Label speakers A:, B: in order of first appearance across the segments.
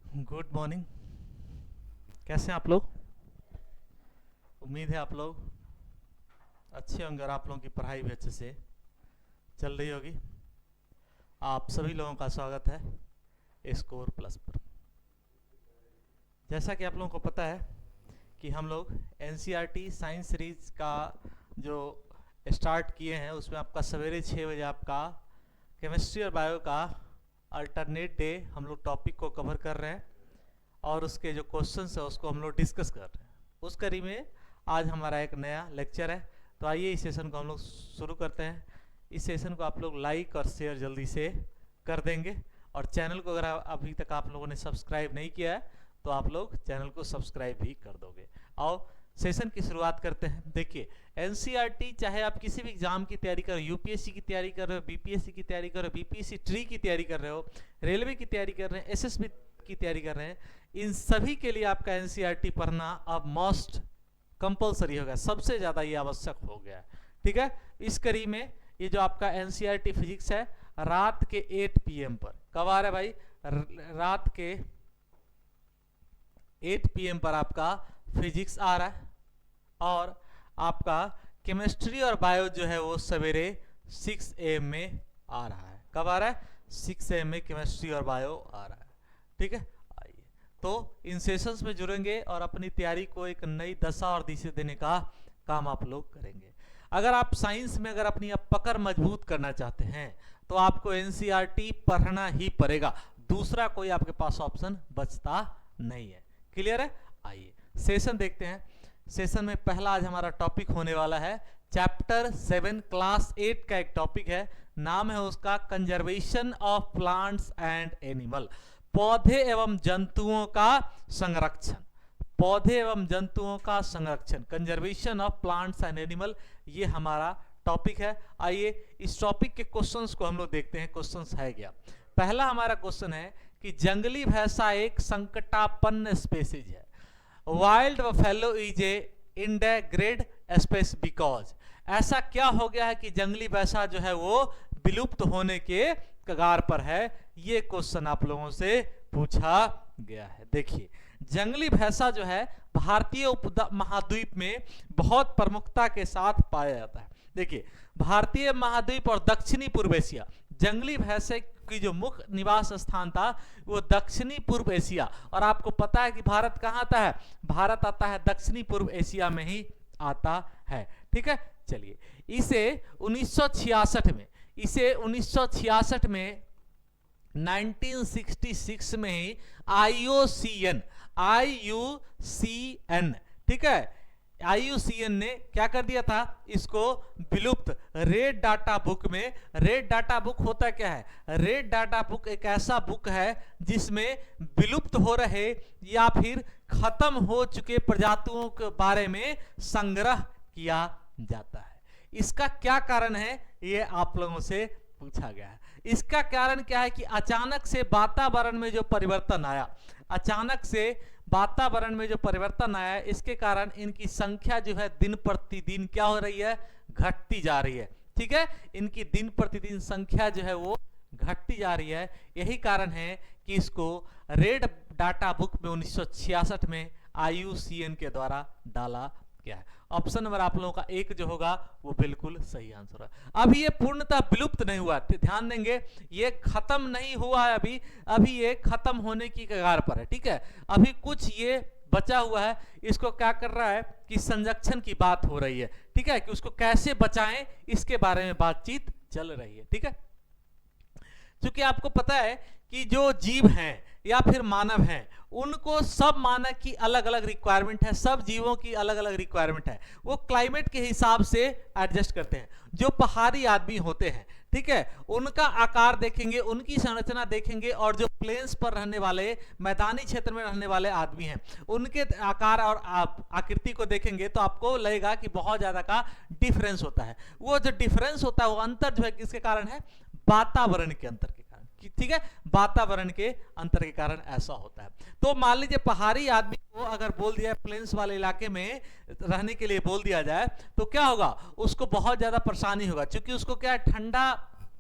A: Good morning. कैसे हैं आप लोग? उम्मीद है आप लोग अच्छे होंगे और आप लोगों की पढ़ाई भी अच्छे से चल रही होगी। आप सभी लोगों का स्वागत है स्कोर प्लस पर। जैसा कि आप लोगों को पता है कि हम लोग एनसीईआरटी साइंस सीरीज का जो स्टार्ट किए हैं उसमें आपका सवेरे 6 बजे आपका केमिस्ट्री और बायो का अल्टरनेट डे हम लोग टॉपिक को कवर कर रहे हैं और उसके जो क्वेश्चंस है उसको हम लोग डिस्कस कर रहे हैं। उस कड़ी में आज हमारा एक नया लेक्चर है, तो आइए इस सेशन को हम लोग शुरू करते हैं। इस सेशन को आप लोग लाइक और शेयर जल्दी से कर देंगे और चैनल को अगर अभी तक आप लोगों ने सब्सक्राइब नहीं किया है तो आप लोग चैनल को सब्सक्राइब भी कर दोगे। आओ सेशन की शुरुआत करते हैं। देखिए एनसीईआरटी, चाहे आप किसी भी एग्जाम की तैयारी कर रहे हो, यूपीएससी की तैयारी कर रहे हो, बीपीएससी की तैयारी कर रहे हो, बीपीएससी ट्री की तैयारी कर रहे हो, रेलवे की तैयारी कर रहे हैं, एसएसबी की तैयारी कर रहे हैं, इन सभी के लिए आपका एनसीईआरटी पढ़ना अब मोस्ट कंपलसरी हो गया, सबसे ज़्यादा ये आवश्यक हो गया है। ठीक है, इस कड़ी में ये जो आपका एनसीईआरटी फिजिक्स है रात के 8 PM पर, कब आ रहा है भाई? रात के 8 PM पर आपका फिजिक्स आ रहा है और आपका केमिस्ट्री और बायो जो है वो सवेरे 6 AM में आ रहा है। कब आ रहा है? 6 AM में केमिस्ट्री और बायो आ रहा है। ठीक है, आइए तो इन सेशंस में जुड़ेंगे और अपनी तैयारी को एक नई दशा और दिशा देने का काम आप लोग करेंगे। अगर आप साइंस में अगर अपनी पकड़ मजबूत करना चाहते हैं तो आपको एनसीईआरटी पढ़ना ही पड़ेगा, दूसरा कोई आपके पास ऑप्शन बचता नहीं है। क्लियर है? आइए सेशन देखते हैं। सेशन में पहला आज हमारा टॉपिक होने वाला है चैप्टर 7 क्लास 8 का एक टॉपिक है, नाम है उसका conservation of plants and animal, पौधे एवं जंतुओं का संरक्षण। पौधे एवं जंतुओं का संरक्षण, conservation of plants and animal, ये हमारा टॉपिक है। आइए इस टॉपिक के क्वेश्चंस को हम लोग देखते हैं। क्वेश्चंस है क्या? पहला हमारा क्वेश्चन है कि जंगली भैंसा एक संकटापन्न स्पीशीज है। Wild buffalo is a endangered species because, ऐसा क्या हो गया है कि जंगली भैंसा जो है वो विलुप्त होने के कगार पर है? ये क्वेश्चन आप लोगों से पूछा गया है। देखिए जंगली भैंसा जो है भारतीय उपमहाद्वीप में बहुत प्रमुखता के साथ पाया जाता है। देखिए भारतीय महाद्वीप और दक्षिणी पूर्व एशिया, जंगली भैंसे की जो मुख्य निवास स्थान था वो दक्षिणी पूर्व एशिया, और आपको पता है कि भारत कहाँ आता है? भारत आता है दक्षिणी पूर्व एशिया में ही आता है। ठीक है, चलिए इसे 1966 में 1966 में ही IUCN, ठीक है, IUCN ने क्या कर दिया था? इसको विलुप्त रेड डाटा बुक में। रेड डाटा बुक होता क्या है? रेड डाटा बुक एक ऐसा बुक है जिसमें विलुप्त हो रहे या फिर खत्म हो चुके प्रजातियों के बारे में संग्रह किया जाता है। इसका क्या कारण है ये आप लोगों से पूछा गया है। इसका कारण क्या है कि अचानक से वातावरण में जो परिवर्तन आया, अचानक से वातावरण में जो परिवर्तन आया, इसके कारण इनकी संख्या जो है दिन प्रतिदिन क्या हो रही है? घटती जा रही है। ठीक है, इनकी दिन प्रतिदिन संख्या जो है वो घटती जा रही है। यही कारण है कि इसको रेड डाटा बुक में 1966 में IUCN के द्वारा डाला गया है। ऑप्शन नंबर आप लोगों का एक जो होगा वो बिल्कुल सही आंसर है। अभी ये पूर्णतः विलुप्त नहीं हुआ, ध्यान देंगे, ये खत्म नहीं हुआ है अभी ये खत्म होने की कगार पर है। ठीक है, अभी कुछ ये बचा हुआ है, इसको क्या कर रहा है कि संरक्षण की बात हो रही है। ठीक है, कि उसको कैसे बचाएं इसके बारे में बातचीत चल रही है। ठीक है, क्योंकि आपको पता है कि जो जीव हैं या फिर मानव हैं उनको सब मानव की अलग अलग रिक्वायरमेंट है, सब जीवों की अलग अलग रिक्वायरमेंट है, वो क्लाइमेट के हिसाब से एडजस्ट करते हैं। जो पहाड़ी आदमी होते हैं, ठीक है, उनका आकार देखेंगे, उनकी संरचना देखेंगे, और जो प्लेन्स पर रहने वाले, मैदानी क्षेत्र में रहने वाले आदमी हैं, उनके आकार और आकृति को देखेंगे तो आपको लगेगा कि बहुत ज्यादा का डिफरेंस होता है। वो जो डिफरेंस होता है वो अंतर जो है किसके कारण है? वातावरण के अंतर के कारण। ठीक है, वातावरण के अंतर के कारण ऐसा होता है। तो मान लीजिए पहाड़ी आदमी को अगर बोल दिया प्लेन्स वाले इलाके में रहने के लिए बोल दिया जाए तो क्या होगा? उसको बहुत ज्यादा परेशानी होगा, क्योंकि उसको क्या है, ठंडा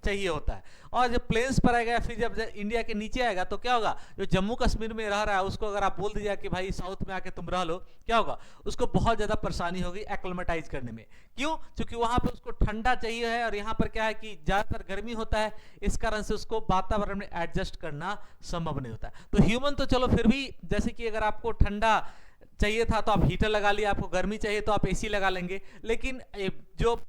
A: चाहिए होता है। और जब प्लेन्स पर आएगा, फिर जब इंडिया के नीचे आएगा तो क्या होगा, जो जम्मू कश्मीर में रह रहा है उसको अगर आप बोल दीजिए कि भाई साउथ में आके तुम रह लो, क्या होगा, उसको बहुत ज़्यादा परेशानी होगी एक्लिमेटाइज करने में। क्यों? क्योंकि वहाँ पे उसको ठंडा चाहिए है और यहाँ पर क्या है कि ज़्यादातर गर्मी होता है, इस कारण से उसको वातावरण में एडजस्ट करना संभव नहीं होता है। तो ह्यूमन तो चलो फिर भी, जैसे कि अगर आपको ठंडा चाहिए था तो आप हीटर लगा लिया, आपको गर्मी चाहिए तो आप एसी लगा लेंगे, लेकिन जो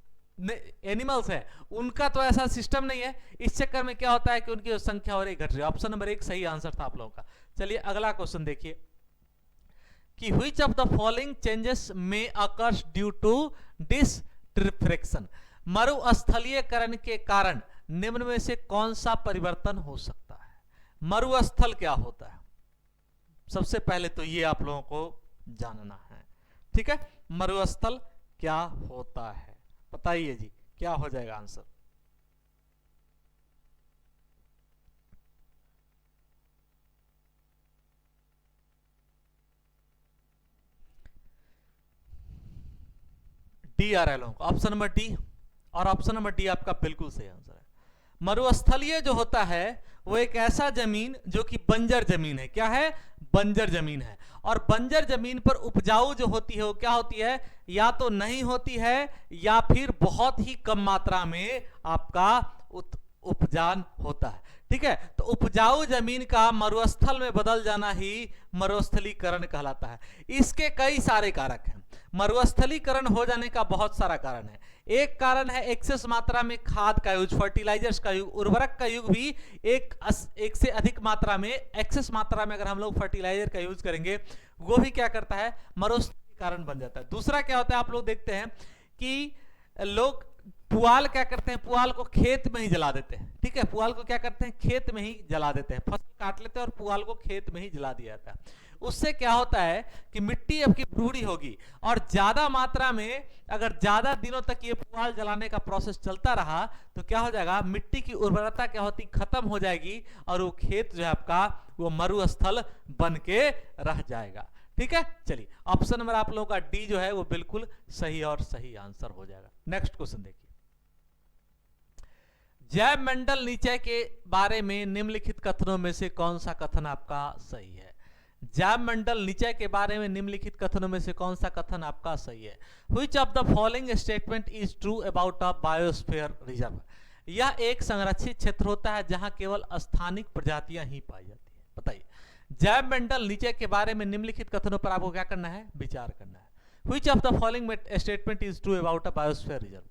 A: एनिमल्स है उनका तो ऐसा सिस्टम नहीं है। इस चक्कर में क्या होता है कि उनकी संख्या और घट रही है। ऑप्शन नंबर 1 सही आंसर था आप लोगों का। चलिए अगला क्वेश्चन देखिए कि which of the following changes में अकर्स ड्यू टू डिसट्रिफ्रेक्शन, मरुस्थलीयकरण के कारण निम्न में से कौन सा परिवर्तन हो सकता है। मरुस्थल क्या होता है, सबसे पहले तो ये आप लोगों को जानना है, ठीक है। मरुस्थल क्या होता है, बताइए जी, क्या हो जाएगा आंसर। डी आ रहा है लोगों को, ऑप्शन नंबर डी, और ऑप्शन नंबर डी आपका बिल्कुल सही आंसर है। मरुस्थलीय जो होता है वो एक ऐसा जमीन जो कि बंजर जमीन है, क्या है, बंजर जमीन है। और बंजर जमीन पर उपजाऊ जो होती है वो क्या होती है, या तो नहीं होती है या फिर बहुत ही कम मात्रा में आपका उपजान होता है, ठीक है। तो उपजाऊ जमीन का मरुस्थल में बदल जाना ही मरुस्थलीकरण कहलाता है। इसके कई सारे कारक हैं। मरुस्थलीकरण हो जाने का बहुत सारा कारण है। एक कारण है एक्सेस मात्रा में खाद का यूज, फर्टिलाइजर्स का यूज, उर्वरक का यूज भी एक से अधिक मात्रा में, एक्सेस मात्रा में अगर हम लोग फर्टिलाइजर का यूज करेंगे वो भी क्या करता है, मरुस्थलीकरण बन जाता है। दूसरा क्या होता है, आप लोग देखते हैं कि लोग पुआल क्या करते हैं, पुआल को खेत में ही जला देते हैं, ठीक है। पुआल को क्या करते हैं, खेत में ही जला देते हैं, फसल काट लेते हैं और पुआल को खेत में ही जला दिया जाता है। उससे क्या होता है कि मिट्टी आपकी भूरी होगी और ज्यादा मात्रा में, अगर ज्यादा दिनों तक ये पुआल जलाने का प्रोसेस चलता रहा तो क्या हो जाएगा, मिट्टी की उर्वरता क्या होती, खत्म हो जाएगी और वो खेत जो है आपका वो मरुस्थल बन के रह जाएगा, ठीक है। चलिए ऑप्शन नंबर आप लोगों का डी जो है वो बिल्कुल सही और सही आंसर हो जाएगा। नेक्स्ट क्वेश्चन देखिए, जैव मंडल निचय के बारे में निम्नलिखित कथनों में से कौन सा कथन आपका सही है। जैव मंडल निचय के बारे में निम्नलिखित कथनों में से कौन सा कथन आपका सही है। Which of the following statement is true about a biosphere reserve? यह एक संरक्षित क्षेत्र होता है जहां केवल स्थानिक प्रजातियां ही पाई जाती है। बताइए, जैव मंडल निचय के बारे में निम्नलिखित कथनों पर आपको क्या करना है, विचार करना है। Which of the following statement is true about a biosphere reserve?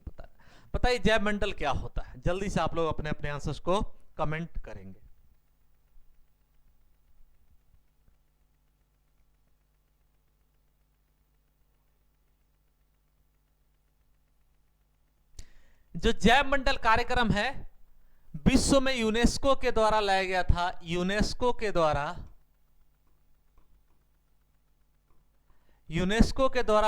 A: बताइए जैव मंडल क्या होता है, जल्दी से आप लोग अपने अपने आंसर्स को कमेंट करेंगे। जो जैव मंडल कार्यक्रम है विश्व में यूनेस्को के द्वारा लाया गया था, यूनेस्को के द्वारा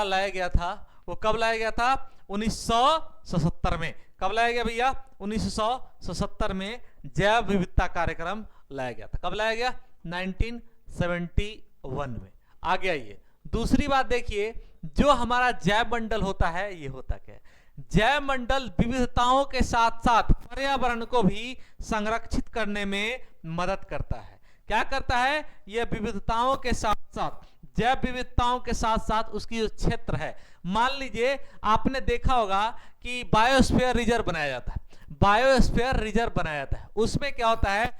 A: लाया गया था। वो कब लाया गया था, 1977 में। कब लाया गया भैया, 1977 में जैव विविधता कार्यक्रम लाया गया था। कब लाया गया, 1971 में। आगे आइए, दूसरी बात देखिए, जो हमारा जैव मंडल होता है ये होता क्या है, जैव मंडल विविधताओं के साथ साथ पर्यावरण को भी संरक्षित करने में मदद करता है। क्या करता है, यह विविधताओं के साथ साथ, जैव विविधताओं के साथ साथ उसकी जो क्षेत्र है, मान लीजिए आपने देखा होगा कि बायोस्फीयर रिजर्व बनाया जाता है, बायोस्फीयर रिजर्व बनाया जाता है। उसमें क्या होता है,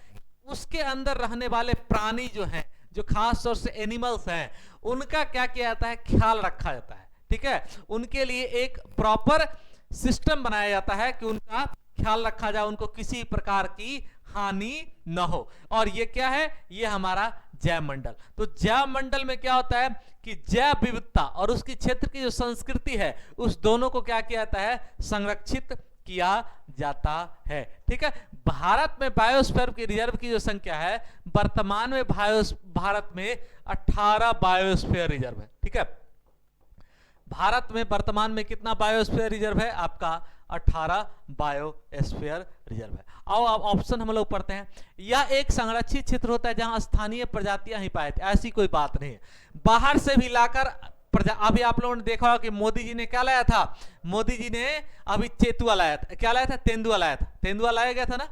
A: उसके अंदर रहने वाले प्राणी जो हैं, जो खास तौर से एनिमल्स हैं, उनका क्या किया जाता है, ख्याल रखा जाता है, ठीक है। उनके लिए एक प्रॉपर सिस्टम बनाया जाता है कि उनका ख्याल रखा जाए, उनको किसी प्रकार की हानि न हो। और ये क्या है, ये हमारा जैव मंडल। तो जैव मंडल में क्या होता है कि जैव विविधता और उसकी क्षेत्र की जो संस्कृति है, उस दोनों को क्या किया जाता है, संरक्षित किया जाता है, ठीक है। भारत में बायोस्फीयर की रिजर्व की जो संख्या है, वर्तमान में भारत में 18 बायोस्फीयर रिजर्व है, ठीक है। भारत में वर्तमान में कितना बायोस्फीयर रिजर्व है, आपका 18 बायोस्फीयर रिजर्व है। आओ अब ऑप्शन हम लोग पढ़ते हैं। यह एक संरक्षित क्षेत्र होता है जहां स्थानीय प्रजातियां ही पाए, ऐसी कोई बात नहीं है। बाहर से भी लाकर अभी आप लोगों ने देखा होगा कि मोदी जी ने क्या लाया था, मोदी जी ने अभी चेतुआ लाया था, क्या लाया था, तेंदुआ लाया था, तेंदुआ लाया गया था ना,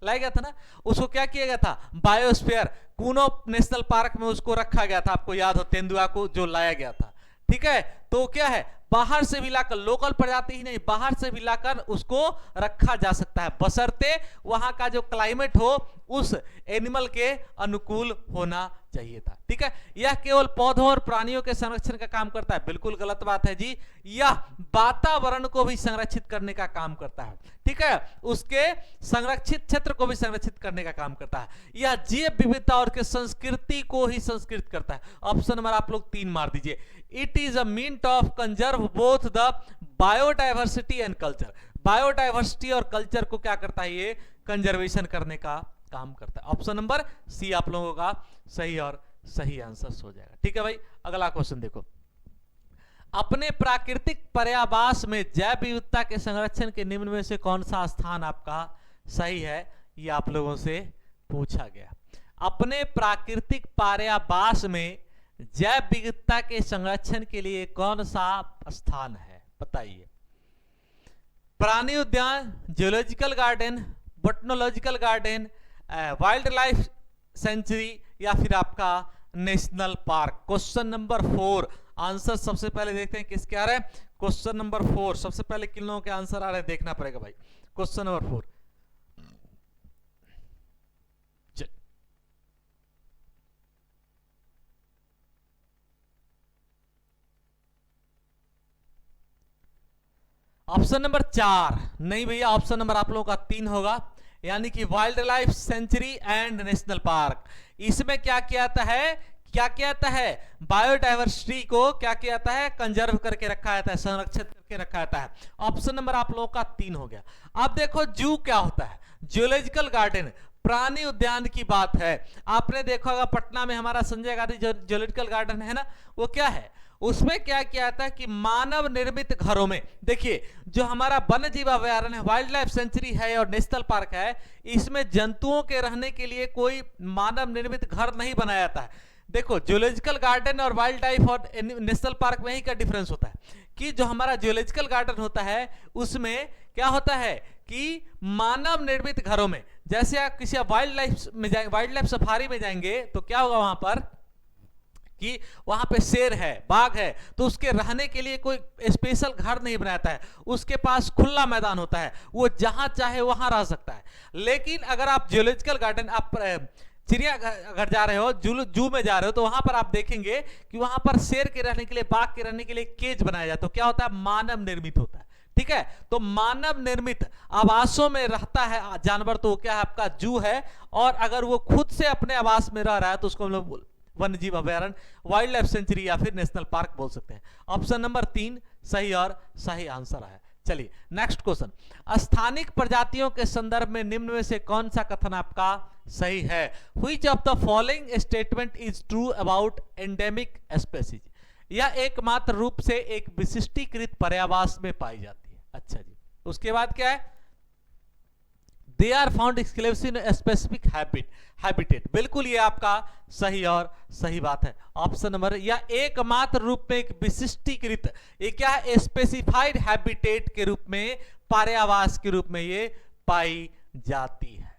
A: लाया गया था ना। उसको क्या किया गया था, बायोस्फीयर कूनो नेशनल पार्क में उसको रखा गया था, आपको याद हो तेंदुआ को जो लाया गया था, ठीक है। तो क्या है, बाहर से भी लाकर, लोकल प्रजाति ही नहीं बाहर से भी लाकर उसको रखा जा सकता है, बशर्ते वहां का जो क्लाइमेट हो उस एनिमल के अनुकूल होना चाहिए था, ठीक है। यह केवल पौधों और प्राणियों के संरक्षण का काम करता है, बिल्कुल गलत बात है जी, यह वातावरण को भी संरक्षित करने का काम करता है, ठीक है, उसके संरक्षित क्षेत्र को भी संरक्षित करने का काम करता है, यह जैव विविधता और के संस्कृति को ही संस्कृत करता है। ऑप्शन नंबर आप लोग 3 मार दीजिए। It is a mean of conserve both the biodiversity and culture, biodiversity और कल्चर को क्या करता है, ये कंजर्वेशन करने का काम करता है। ऑप्शन नंबर सी आप लोगों का सही और सही आंसर हो जाएगा, ठीक है भाई। अगला क्वेश्चन देखो, अपने प्राकृतिक पर्यावास में जैव विविधता के संरक्षण के निम्न में से कौन सा स्थान आपका सही है, ये आप लोगों से पूछा गया। अपने प्राकृतिक पर्यावास में जैव विविधता के संरक्षण के लिए कौन सा स्थान है, बताइए। प्राणी उद्यान, geological garden, botanological garden, wild life sanctuary या फिर आपका national park. Question number 4 answer सबसे पहले देखते हैं किसके आ रहे हैं। क्वेश्चन नंबर 4 सबसे पहले किन लोगों के आंसर आ रहे हैं देखना पड़ेगा भाई। क्वेश्चन नंबर 4 ऑप्शन नंबर 4 नहीं भैया, ऑप्शन नंबर आप लोगों का 3 होगा, यानी कि wild life century and national park. इसमें क्या किया जाता है, क्या किया जाता है, बायोडाइवर्सिटी को क्या किया जाता है, कंजर्व करके रखा जाता है, संरक्षित करके रखा जाता है। ऑप्शन नंबर आप लोगों का 3 हो गया। अब देखो जू क्या होता है, जियोलॉजिकल गार्डन, प्राणी उद्यान की बात है। आपने देखा होगा पटना में हमारा संजय गांधी जियोलॉजिकल गार्डन है ना, वो क्या है, उसमें क्या किया जाता है कि मानव निर्मित घरों में, देखिए जो हमारा वन्य जीव अभयारण्य है, वाइल्ड लाइफ सेंचुरी है और नेशनल पार्क है, इसमें जंतुओं के रहने के लिए कोई मानव निर्मित घर नहीं बनाया जाता है। देखो जियोलॉजिकल गार्डन और वाइल्ड लाइफ और नेशनल पार्क में ही क्या डिफरेंस होता है कि जो हमारा जियोलॉजिकल गार्डन होता है उसमें क्या होता है कि मानव निर्मित घरों में, जैसे आप किसी वाइल्ड लाइफ में जाएंगे, वाइल्ड लाइफ सफारी में जाएंगे तो क्या होगा वहां पर कि वहां पे शेर है, बाघ है, तो उसके रहने के लिए कोई स्पेशल घर नहीं बनाता है, उसके पास खुला मैदान होता है, वो जहां चाहे वहां रह सकता है। लेकिन अगर आप जियोलॉजिकल गार्डन, आप चिड़ियाघर जा रहे हो, जू में जा रहे हो, तो वहां पर आप देखेंगे कि वहां पर शेर के रहने के लिए, बाघ के रहने के लिए केज बनाया जाता है। तो क्या होता है, मानव निर्मित होता है, ठीक है। तो मानव निर्मित आवासों में रहता है जानवर, तो क्या है आपका जू है। और अगर वो खुद से अपने आवास में रह रहा है तो उसको हम लोग वन्य जीव अभयारण्य, वाइल्ड लाइफ सेंचुरी या फिर नेशनल पार्क बोल सकते हैं। ऑप्शन नंबर 3 सही और सही आंसर है। चलिए नेक्स्ट क्वेश्चन, स्थानिक प्रजातियों के संदर्भ में निम्न में से कौन सा कथन आपका सही है। Which of the following statement is true about endemic species, यह एकमात्र रूप से एक विशिष्टीकृत पर्यावास में पाई जाती है। अच्छा जी, उसके बाद क्या है, they are found exclusive in specific habitat, बिल्कुल ये आपका सही और सही बात है। ऑप्शन नंबर, या एकमात्र रूप में एक विशिष्टीकृत, ये क्या है, स्पेसिफाइड हैबिटेट के रूप में, पर्यावास के रूप में ये पाई जाती है,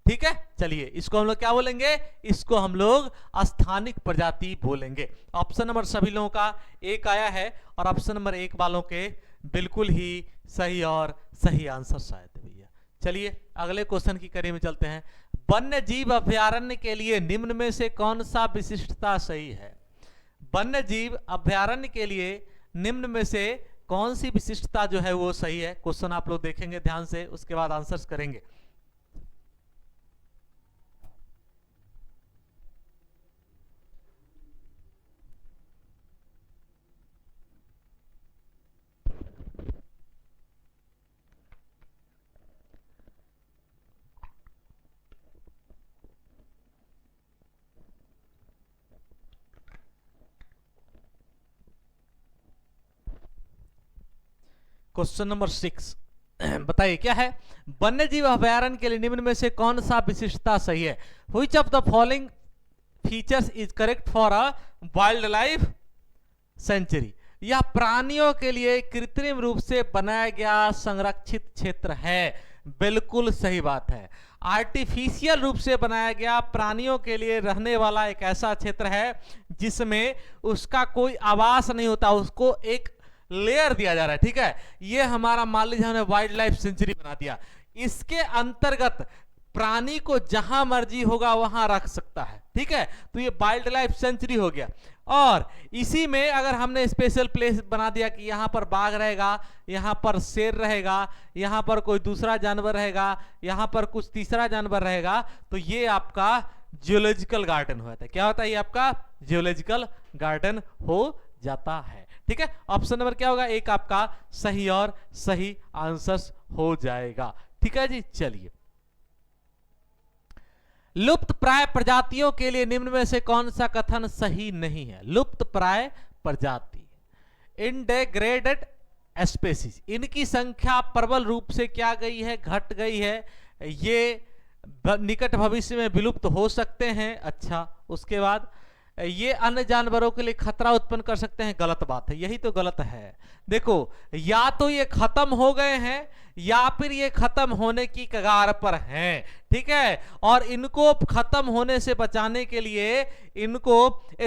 A: ठीक है। चलिए इसको हम लोग क्या बोलेंगे, इसको हम लोग स्थानिक प्रजाति बोलेंगे। ऑप्शन नंबर सभी लोगों का 1 आया है और ऑप्शन नंबर 1 वालों के बिल्कुल ही सही और सही आंसर शायद भैया। चलिए अगले क्वेश्चन की कड़ी में चलते हैं। वन्य जीव अभयारण्य के लिए निम्न में से कौन सा विशिष्टता सही है। वन्य जीव अभयारण्य के लिए निम्न में से कौन सी विशिष्टता जो है वो सही है। क्वेश्चन आप लोग देखेंगे ध्यान से, उसके बाद आंसर्स करेंगे। क्वेश्चन नंबर 6 बताइए क्या है, वन्य जीव अभयारण्य के लिए निम्न में से कौन सा विशिष्टता सही है। Which of the following features is correct for a wild life century यह प्राणियों के लिए कृत्रिम रूप से बनाया गया संरक्षित क्षेत्र है। बिल्कुल सही बात है, आर्टिफिशियल रूप से बनाया गया प्राणियों के लिए रहने वाला एक ऐसा क्षेत्र है जिसमें उसका कोई आवास नहीं होता, उसको एक लेयर दिया जा रहा है। ठीक है, ये हमारा मान लीजिए हमने वाइल्ड लाइफ सेंचुरी बना दिया, इसके अंतर्गत प्राणी को जहां मर्जी होगा वहां रख सकता है। ठीक है, तो ये वाइल्ड लाइफ सेंचुरी हो गया। और इसी में अगर हमने स्पेशल प्लेस बना दिया कि यहां पर बाघ रहेगा, यहां पर शेर रहेगा, यहां पर कोई दूसरा जानवर रहेगा, यहां पर कुछ तीसरा जानवर रहेगा, तो ये आपका जियोलॉजिकल गार्डन हो जाता है। क्या होता है? ये आपका जियोलॉजिकल गार्डन हो जाता है। ठीक है, ऑप्शन नंबर क्या होगा? एक आपका सही और सही आंसर हो जाएगा। ठीक है जी, चलिए। लुप्त प्राय प्रजातियों के लिए निम्न में से कौन सा कथन सही नहीं है? लुप्त प्राय प्रजाति, इंडेग्रेडेड स्पेसीज, इनकी संख्या प्रबल रूप से क्या गई है? घट गई है। ये निकट भविष्य में विलुप्त हो सकते हैं। अच्छा, उसके बाद ये अन्य जानवरों के लिए खतरा उत्पन्न कर सकते हैं। गलत बात है, यही तो गलत है। देखो, या तो ये खत्म हो गए हैं या फिर ये खत्म होने की कगार पर हैं। ठीक है, और इनको खत्म होने से बचाने के लिए इनको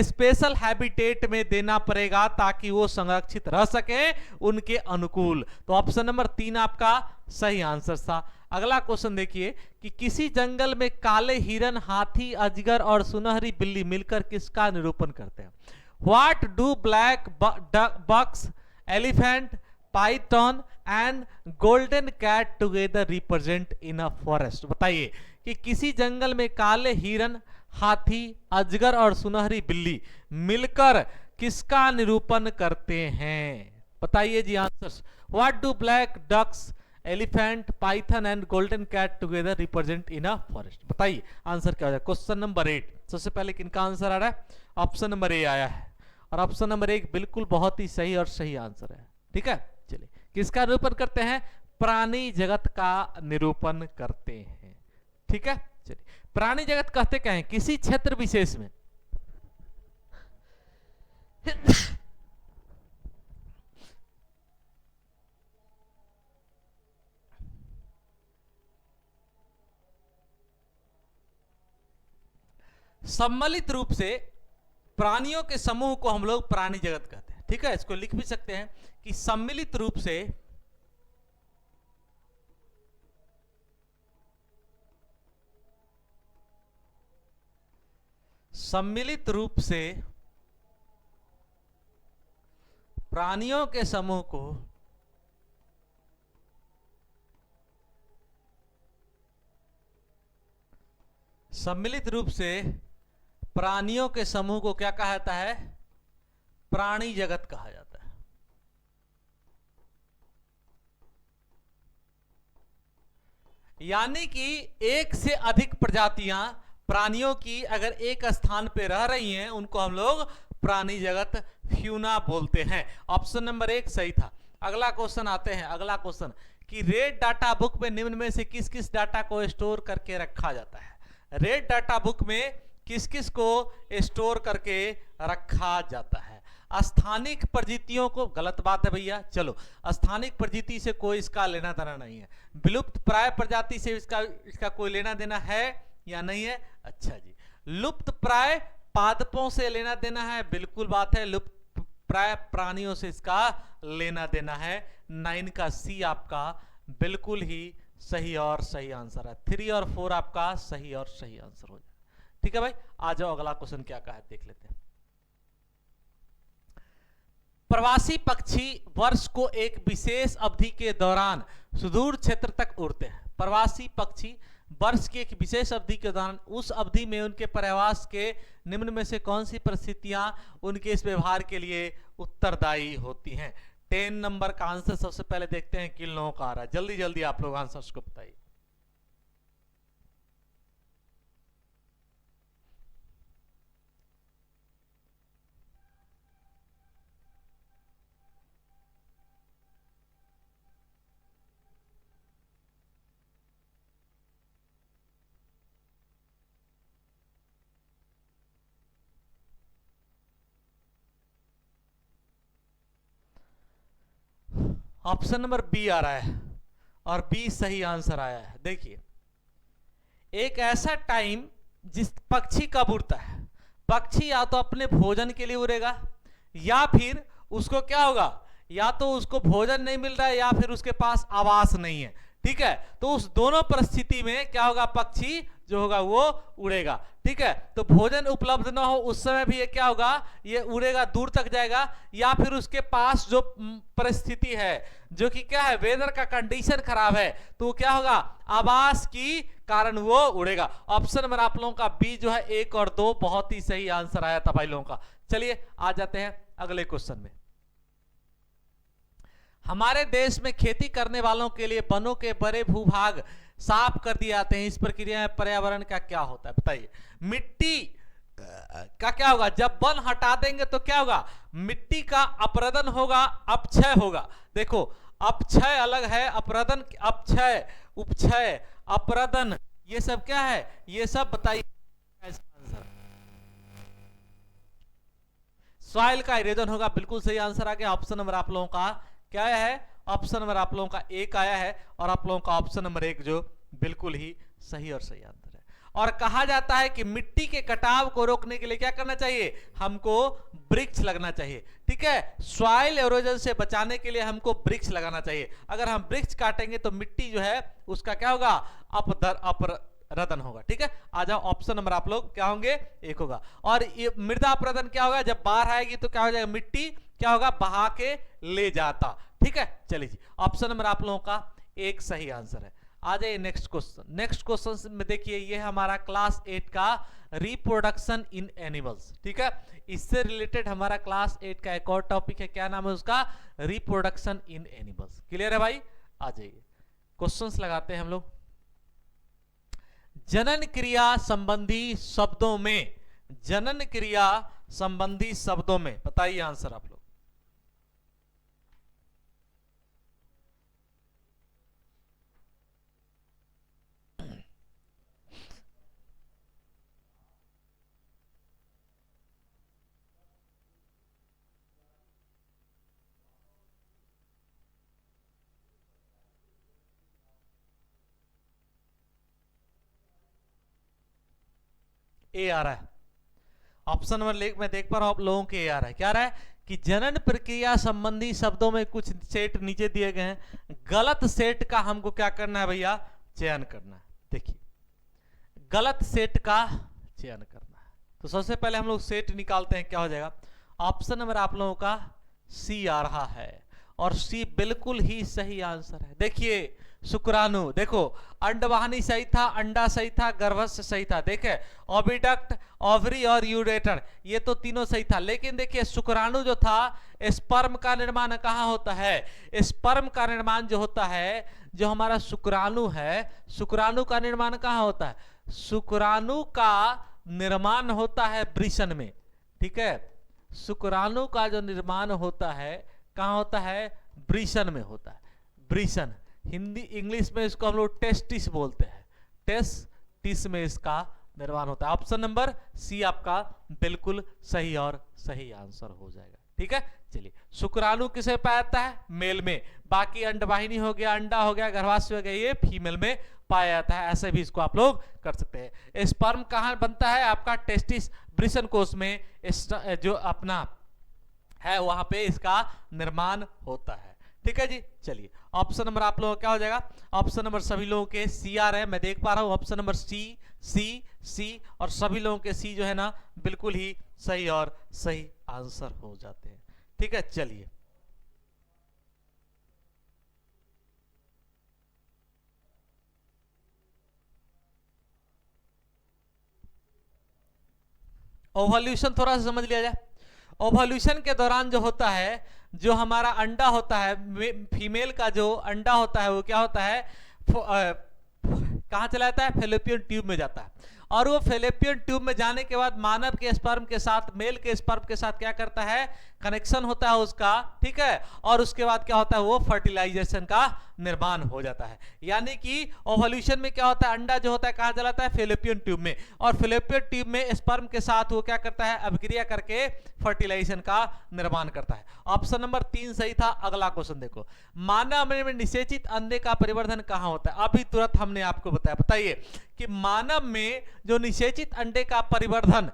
A: स्पेशल हैबिटेट में देना पड़ेगा ताकि वो संरक्षित रह सके उनके अनुकूल। तो ऑप्शन नंबर 3 आपका सही आंसर था। अगला क्वेश्चन देखिए कि किसी जंगल में काले हिरन, हाथी, अजगर और सुनहरी बिल्ली मिलकर किसका निरूपण करते हैं? What do black bucks, elephant, python and golden cat together represent in a forest? बताइए कि किसी जंगल में काले हिरन, हाथी, अजगर और सुनहरी बिल्ली मिलकर किसका निरूपण करते हैं? बताइए जी answer. What do black ducks, elephant, python and golden cat together represent in a forest? बताइए आंसर क्या हो जाए। क्वेश्चन नंबर 8 सबसे पहले किनका आंसर आ रहा है? ऑप्शन नंबर ए आया है, और ऑप्शन नंबर 1 बिल्कुल बहुत ही सही और सही आंसर है। ठीक है, चलिए, किसका निरूपण करते हैं? प्राणी जगत का निरूपण करते हैं। ठीक है, चलिए, प्राणी जगत कहते क्या है? किसी क्षेत्र विशेष में सम्मिलित रूप से प्राणियों के समूह को हम लोग प्राणी जगत कहते हैं। ठीक है, इसको लिख भी सकते हैं कि सम्मिलित रूप से प्राणियों के समूह को प्राणियों के समूह को क्या कहा जाता है? प्राणी जगत कहा जाता है। यानी कि एक से अधिक प्रजातियां प्राणियों की अगर एक स्थान पे रह रही हैं उनको हम लोग प्राणी जगत फ्यूना बोलते हैं। ऑप्शन नंबर 1 सही था। अगला क्वेश्चन आते हैं। अगला क्वेश्चन कि रेड डाटा बुक में निम्न में से किस किस डाटा को स्टोर करके रखा जाता है? रेड डाटा बुक में किस किस को स्टोर करके रखा जाता है? स्थानिक प्रजातियों को, गलत बात है भैया, चलो, स्थानिक प्रजाति से कोई इसका लेना देना नहीं है। विलुप्त प्राय प्रजाति से इसका कोई लेना देना है या नहीं है? अच्छा जी, लुप्त प्राय पादपों से लेना देना है, बिल्कुल बात है। लुप्त प्राय प्राणियों से इसका लेना देना है। 9 का सी आपका बिल्कुल ही सही और सही आंसर है। 3 और 4 आपका सही और सही आंसर हो जाए। ठीक है भाई, आ जाओ, अगला क्वेश्चन क्या कहा है देख लेते हैं। प्रवासी पक्षी वर्ष को एक विशेष अवधि के दौरान सुदूर क्षेत्र तक उड़ते हैं। प्रवासी पक्षी वर्ष की एक विशेष अवधि के दौरान, उस अवधि में उनके प्रवास के निम्न में से कौन सी परिस्थितियां उनके इस व्यवहार के लिए उत्तरदायी होती हैं? 10 नंबर का आंसर सबसे पहले देखते हैं किन लोगों का आ रहा है। जल्दी जल्दी आप लोग आंसर्स को बताइए। ऑप्शन नंबर बी आ रहा है और बी सही आंसर आया है। देखिए, एक ऐसा टाइम जिस पक्षी कब उड़ता है, पक्षी या तो अपने भोजन के लिए उड़ेगा या फिर उसको क्या होगा, या तो उसको भोजन नहीं मिल रहा है या फिर उसके पास आवास नहीं है। ठीक है, तो उस दोनों परिस्थिति में क्या होगा, पक्षी जो होगा वो उड़ेगा। ठीक है, तो भोजन उपलब्ध ना हो उस समय भी ये क्या होगा, ये उड़ेगा, दूर तक जाएगा, या फिर उसके पास जो परिस्थिति है जो कि क्या है, वेदर का कंडीशन खराब है, तो क्या होगा, आवास की कारण वो उड़ेगा। ऑप्शन नंबर आप लोगों का बी जो है 1 और 2 बहुत ही सही आंसर आया था भाई लोगों का। चलिए आ जाते हैं अगले क्वेश्चन में। हमारे देश में खेती करने वालों के लिए वनों के बड़े भूभाग साफ कर दिए जाते हैं, इस प्रक्रिया में पर्यावरण का क्या होता है, बताइए। मिट्टी का क्या होगा, जब वन हटा देंगे तो क्या होगा, मिट्टी का अपरदन होगा, अपक्षय होगा। देखो, अपक्षय अलग है, अपरदन, अपक्षय, उपक्षय, अपरदन, ये सब क्या है, ये सब बताइए। सॉइल का इरोजन होगा, बिल्कुल सही आंसर आ गया। ऑप्शन नंबर आप लोगों का क्या आया है, ऑप्शन नंबर आप लोगों का 1 आया है, और आप लोगों का ऑप्शन नंबर 1 जो बिल्कुल ही सही और सही आंसर है। और कहा जाता है कि मिट्टी के कटाव को रोकने के लिए क्या करना चाहिए, हमको वृक्ष लगना चाहिए। ठीक है, सॉइल एरोजन से बचाने के लिए हमको वृक्ष लगाना चाहिए। अगर हम वृक्ष काटेंगे तो मिट्टी जो है उसका क्या होगा, अपरदन होगा। ठीक है, आ जाओ, ऑप्शन नंबर आप लोग क्या होंगे, 1 होगा। और ये मृदा अपरदन क्या होगा, जब बाढ़ आएगी तो क्या हो जाएगा, मिट्टी क्या होगा, बहा के ले जाता। ठीक है, चलिए जी, ऑप्शन नंबर आप लोगों का 1 सही आंसर है। आ जाइए नेक्स्ट क्वेश्चन। नेक्स्ट क्वेश्चन में देखिए, ये हमारा क्लास 8 का रिप्रोडक्शन इन एनिमल्स। ठीक है, इससे रिलेटेड हमारा क्लास 8 का एक और टॉपिक है, क्या नाम है उसका, रिप्रोडक्शन इन एनिमल्स। क्लियर है भाई, आ जाइए क्वेश्चंस लगाते हैं हम लोग। जनन क्रिया संबंधी शब्दों में, जनन क्रिया संबंधी शब्दों में बताइए आंसर आप लोग। ए आ रहा है, ऑप्शन नंबर 1 मैं देख पा रहा हूं आप लोगों के ए आ रहा है। क्या आ रहा है कि जनन प्रक्रिया संबंधी शब्दों में कुछ सेट नीचे दिए गए हैं, गलत सेट का हमको क्या करना है भैया, चयन करना है। देखिए, गलत सेट का चयन करना है, तो सबसे पहले हम लोग सेट निकालते हैं, क्या हो जाएगा, ऑप्शन नंबर आप लोगों का सी आ रहा है, और सी बिल्कुल ही सही आंसर है। देखिए, शुक्राणु, देखो अंडवाहिनी सही था, अंडा सही था, गर्भस्थ सही था। देखे, ओविडक्ट, ओवरी और यूरेटर, ये तो तीनों सही था। लेकिन देखिए, शुक्राणु जो था, स्पर्म का निर्माण कहाँ होता है, स्पर्म का निर्माण जो होता है, जो हमारा शुक्राणु है, शुक्राणु का निर्माण कहाँ होता है, शुक्राणु का निर्माण होता है वृषण में। ठीक है, शुक्राणु का जो निर्माण होता है कहाँ होता है, वृषण में होता है। वृषण, हिंदी इंग्लिश में इसको हम लोग टेस्टिस बोलते हैं, टेस्टिस में इसका निर्माण होता है। ऑप्शन नंबर सी आपका बिल्कुल सही और सही आंसर हो जाएगा। ठीक है, चलिए, शुक्राणु किसे पाया जाता है, मेल में, बाकी अंडवाहिनी हो गया, अंडा हो गया, गर्भाशय हो गया, ये फीमेल में पाया जाता है। ऐसे भी इसको आप लोग कर सकते हैं। स्पर्म कहाँ बनता है, आपका टेस्टिस, वृषण कोश में, जो अपना है वहां पे इसका निर्माण होता है। ठीक है जी, चलिए, ऑप्शन नंबर आप लोगों का क्या हो जाएगा, ऑप्शन नंबर सभी लोगों के सी आ रहे हैं, मैं देख पा रहा हूं, ऑप्शन नंबर सी, सी, सी, और सभी लोगों के सी जो है ना बिल्कुल ही सही और सही आंसर हो जाते हैं। ठीक है, चलिए, ओवल्यूशन थोड़ा सा समझ लिया जाए। ओवल्यूशन के दौरान जो होता है, जो हमारा अंडा होता है, फीमेल का जो अंडा होता है वो क्या होता है, कहाँ चला जाता है, फेलोपियन ट्यूब में जाता है। और वो फेलोपियन ट्यूब में जाने के बाद मानव के स्पर्म के साथ, मेल के स्पर्म के साथ क्या करता है, कनेक्शन होता है उसका, ठीक है, और उसके बाद क्या होता है, वो फर्टिलाइजेशन का निर्माण हो जाता है। यानी कि ओवल्यूशन में क्या होता है, अंडा जो होता है कहां चलाता है, फेलोपियन ट्यूब में, और फेलोपियन ट्यूब में स्पर्म के साथ वो क्या करता है, अभिक्रिया करके फर्टिलाइजेशन का निर्माण करता है। ऑप्शन नंबर 3 सही था। अगला क्वेश्चन देखो, मानव में निषेचित अंडे का परिवर्धन कहां होता है? अभी तुरंत हमने आपको बताया, बताइए कि मानव में जो निषेचित अंडे का परिवर्धन,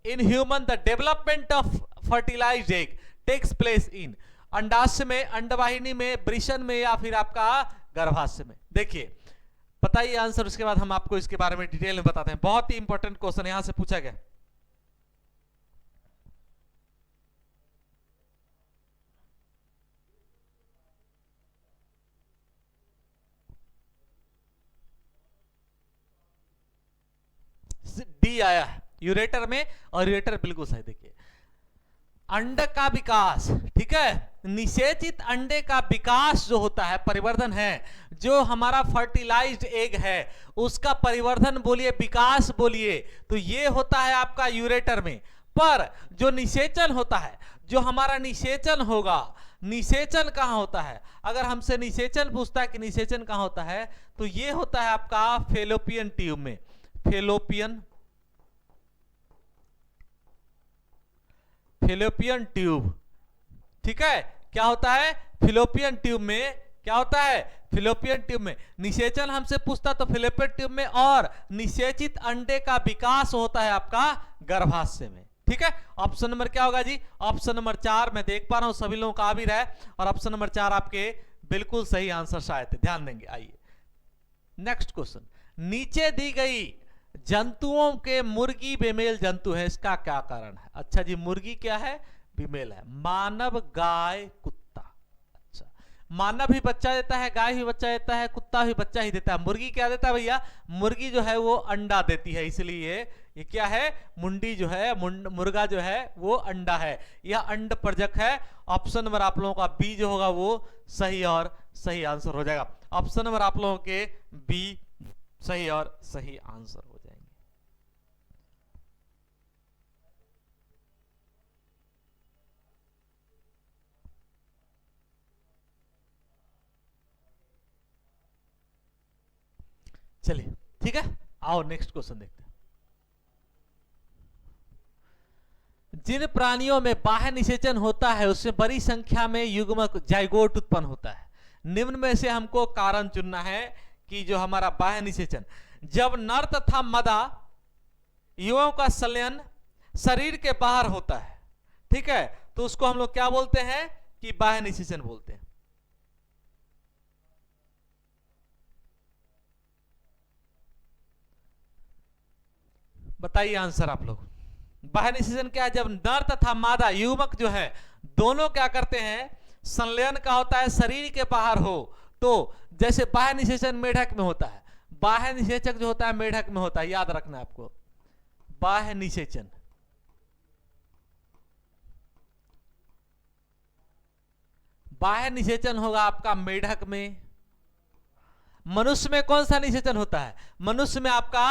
A: in human the development of fertilized egg takes place in, अंडाशय में, अंडवाहिनी में, वृषण में, या फिर आपका गर्भाशय में? देखिए बताइए आंसर, उसके बाद हम आपको इसके बारे में डिटेल में बताते हैं। बहुत ही इंपॉर्टेंट क्वेश्चन यहां से पूछा गया। डी आया है यूरेटर में, और यूरेटर बिल्कुल सही। देखिए अंड का विकास, ठीक है, निषेचित अंडे का विकास जो होता है, परिवर्धन है, जो हमारा फर्टिलाइज्ड एग है उसका परिवर्धन बोलिए, विकास बोलिए, तो ये होता है आपका यूरेटर में। पर जो निषेचन होता है, जो हमारा निषेचन होगा, निषेचन कहां होता है? अगर हमसे निषेचन पूछता है कि निषेचन कहां होता है, तो ये होता है आपका फेलोपियन ट्यूब में। फेलोपियन ट्यूब, ठीक है, क्या होता है, फिलोपियन ट्यूब में क्या होता है, फिलोपियन ट्यूब में निषेचन हमसे पूछता तो फिलोपियन ट्यूब में, और निषेचित अंडे का विकास होता है आपका गर्भाशय में, ठीक है। ऑप्शन नंबर क्या होगा जी? Option number 4। मैं देख पा रहा हूं सभी लोगों का आ भी रहा है, और ऑप्शन नंबर 4 आपके बिल्कुल सही आंसर शायद थे, ध्यान देंगे। आइए नेक्स्ट क्वेश्चन, नीचे दी गई जंतुओं के मुर्गी बेमेल जंतु है, इसका क्या कारण है? अच्छा जी, मुर्गी क्या है, फीमेल है। मानव, गाय, कुत्ता। अच्छा, मानव भी बच्चा देता है, गाय भी बच्चा देता है, कुत्ता भी बच्चा ही देता है, मुर्गी क्या देता है भैया? मुर्गी जो है वो अंडा देती है, इसलिए ये क्या है, मुंडी जो है, मुर्गा जो है वो अंडा है, यह अंड प्रजक है। ऑप्शन नंबर आप लोगों का बी जो होगा वो सही और सही आंसर हो जाएगा। ऑप्शन नंबर आप लोगों के बी सही और सही आंसर हो जाएंगे। चलिए ठीक है, आओ नेक्स्ट क्वेश्चन देखते हैं। जिन प्राणियों में बाह्य निषेचन होता है उसमें बड़ी संख्या में युग्मक जाइगोट उत्पन्न होता है। निम्न में से हमको कारण चुनना है कि जो हमारा बाह्य निषेचन, जब नर तथा मादा युवाओं का संलयन शरीर के बाहर होता है, ठीक है, तो उसको हम लोग क्या बोलते हैं कि बाह्य निषेचन बोलते हैं। बताइए आंसर आप लोग। बाह्य निषेचन क्या है? जब नर तथा मादा युवक जो है दोनों क्या करते हैं, संलयन का होता है, शरीर के बाहर हो, तो जैसे बाह्य निषेचन मेढक में होता है, बाह्य निषेचक जो होता है मेढक में होता है, याद रखना आपको। बाह्य निषेचन, बाह्य निषेचन होगा आपका मेढक में। मनुष्य में कौन सा निषेचन होता है? मनुष्य में आपका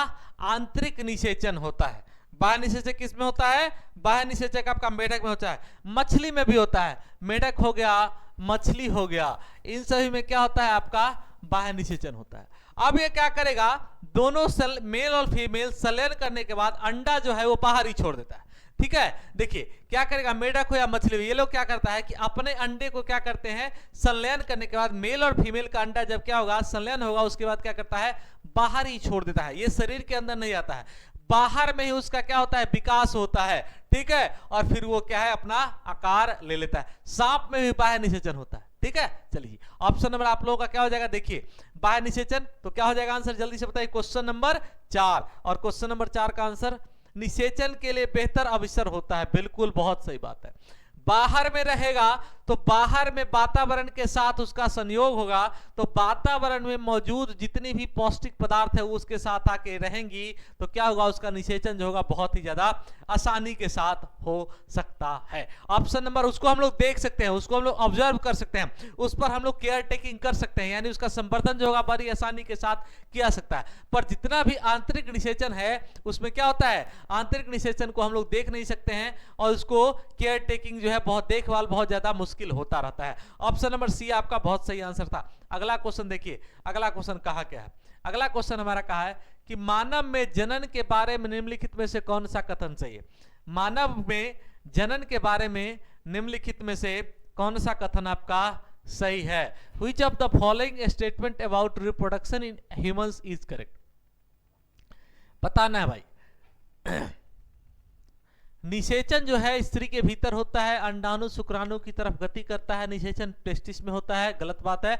A: आंतरिक निषेचन होता है। बाह्य निषेचक किस में होता है? बाह्य निषेचक आपका मेढक में होता है। मछली में भी होता है, मेढक हो गया, मछली हो गया, इन सभी में क्या होता है आपका बाह्य निषेचन होता है। अब ये क्या करेगा, दोनों मेल और फीमेल संलयन करने के बाद अंडा जो है वो बाहर ही छोड़ देता है, ठीक है। देखिए क्या करेगा, मेढक हो या मछली हो, ये लोग क्या करता है कि अपने अंडे को क्या करते हैं, संलयन करने के बाद मेल और फीमेल का अंडा जब क्या होगा, संलयन होगा, उसके बाद क्या करता है, बाहर ही छोड़ देता है, ये शरीर के अंदर नहीं आता है, बाहर में ही उसका क्या होता है, विकास होता है, ठीक है, और फिर वो क्या है अपना आकार ले लेता है। सांप में भी बाह्य निषेचन होता है, ठीक है। चलिए ऑप्शन नंबर आप लोगों का क्या हो जाएगा, देखिए बाह्य निषेचन, तो क्या हो जाएगा आंसर, जल्दी से बताइए। क्वेश्चन नंबर 4, और क्वेश्चन नंबर 4 का आंसर निषेचन के लिए बेहतर अवसर होता है, बिल्कुल बहुत सही बात है। बाहर में रहेगा तो बाहर में वातावरण के साथ उसका संयोग होगा, तो वातावरण में मौजूद जितनी भी पौष्टिक पदार्थ है वो उसके साथ आके रहेंगी, तो क्या होगा, उसका निषेचन जो होगा बहुत ही ज्यादा आसानी के साथ हो सकता है। ऑप्शन नंबर, उसको हम लोग देख सकते हैं, उसको हम लोग ऑब्जर्व कर सकते हैं, उस पर हम लोग केयर टेकिंग कर सकते हैं, यानी उसका संवर्धन जो होगा बड़ी आसानी के साथ किया सकता है। पर जितना भी आंतरिक निषेचन है उसमें क्या होता है, आंतरिक निषेचन को हम लोग देख नहीं सकते हैं और उसको केयर टेकिंग जो है बहुत देखभाल बहुत ज्यादा मुश्किल होता रहता है। ऑप्शन नंबर सी आपका बहुत सही आंसर था। अगला क्वेश्चन देखिए, अगला क्वेश्चन कहा क्या है। अगला क्वेश्चन हमारा कहा है कि मानव में जनन के बारे में निम्नलिखित में से कौन सा कथन सही है। मानव में जनन के बारे में निम्नलिखित में से कौन सा कथन आपका सही है। Which of the following statement about reproduction in humans is correct? बताना है भाई। निषेचन जो है स्त्री के भीतर होता है, अंडाणु शुक्राणु की तरफ गति करता है, निषेचन टेस्टिस में होता है, गलत बात है।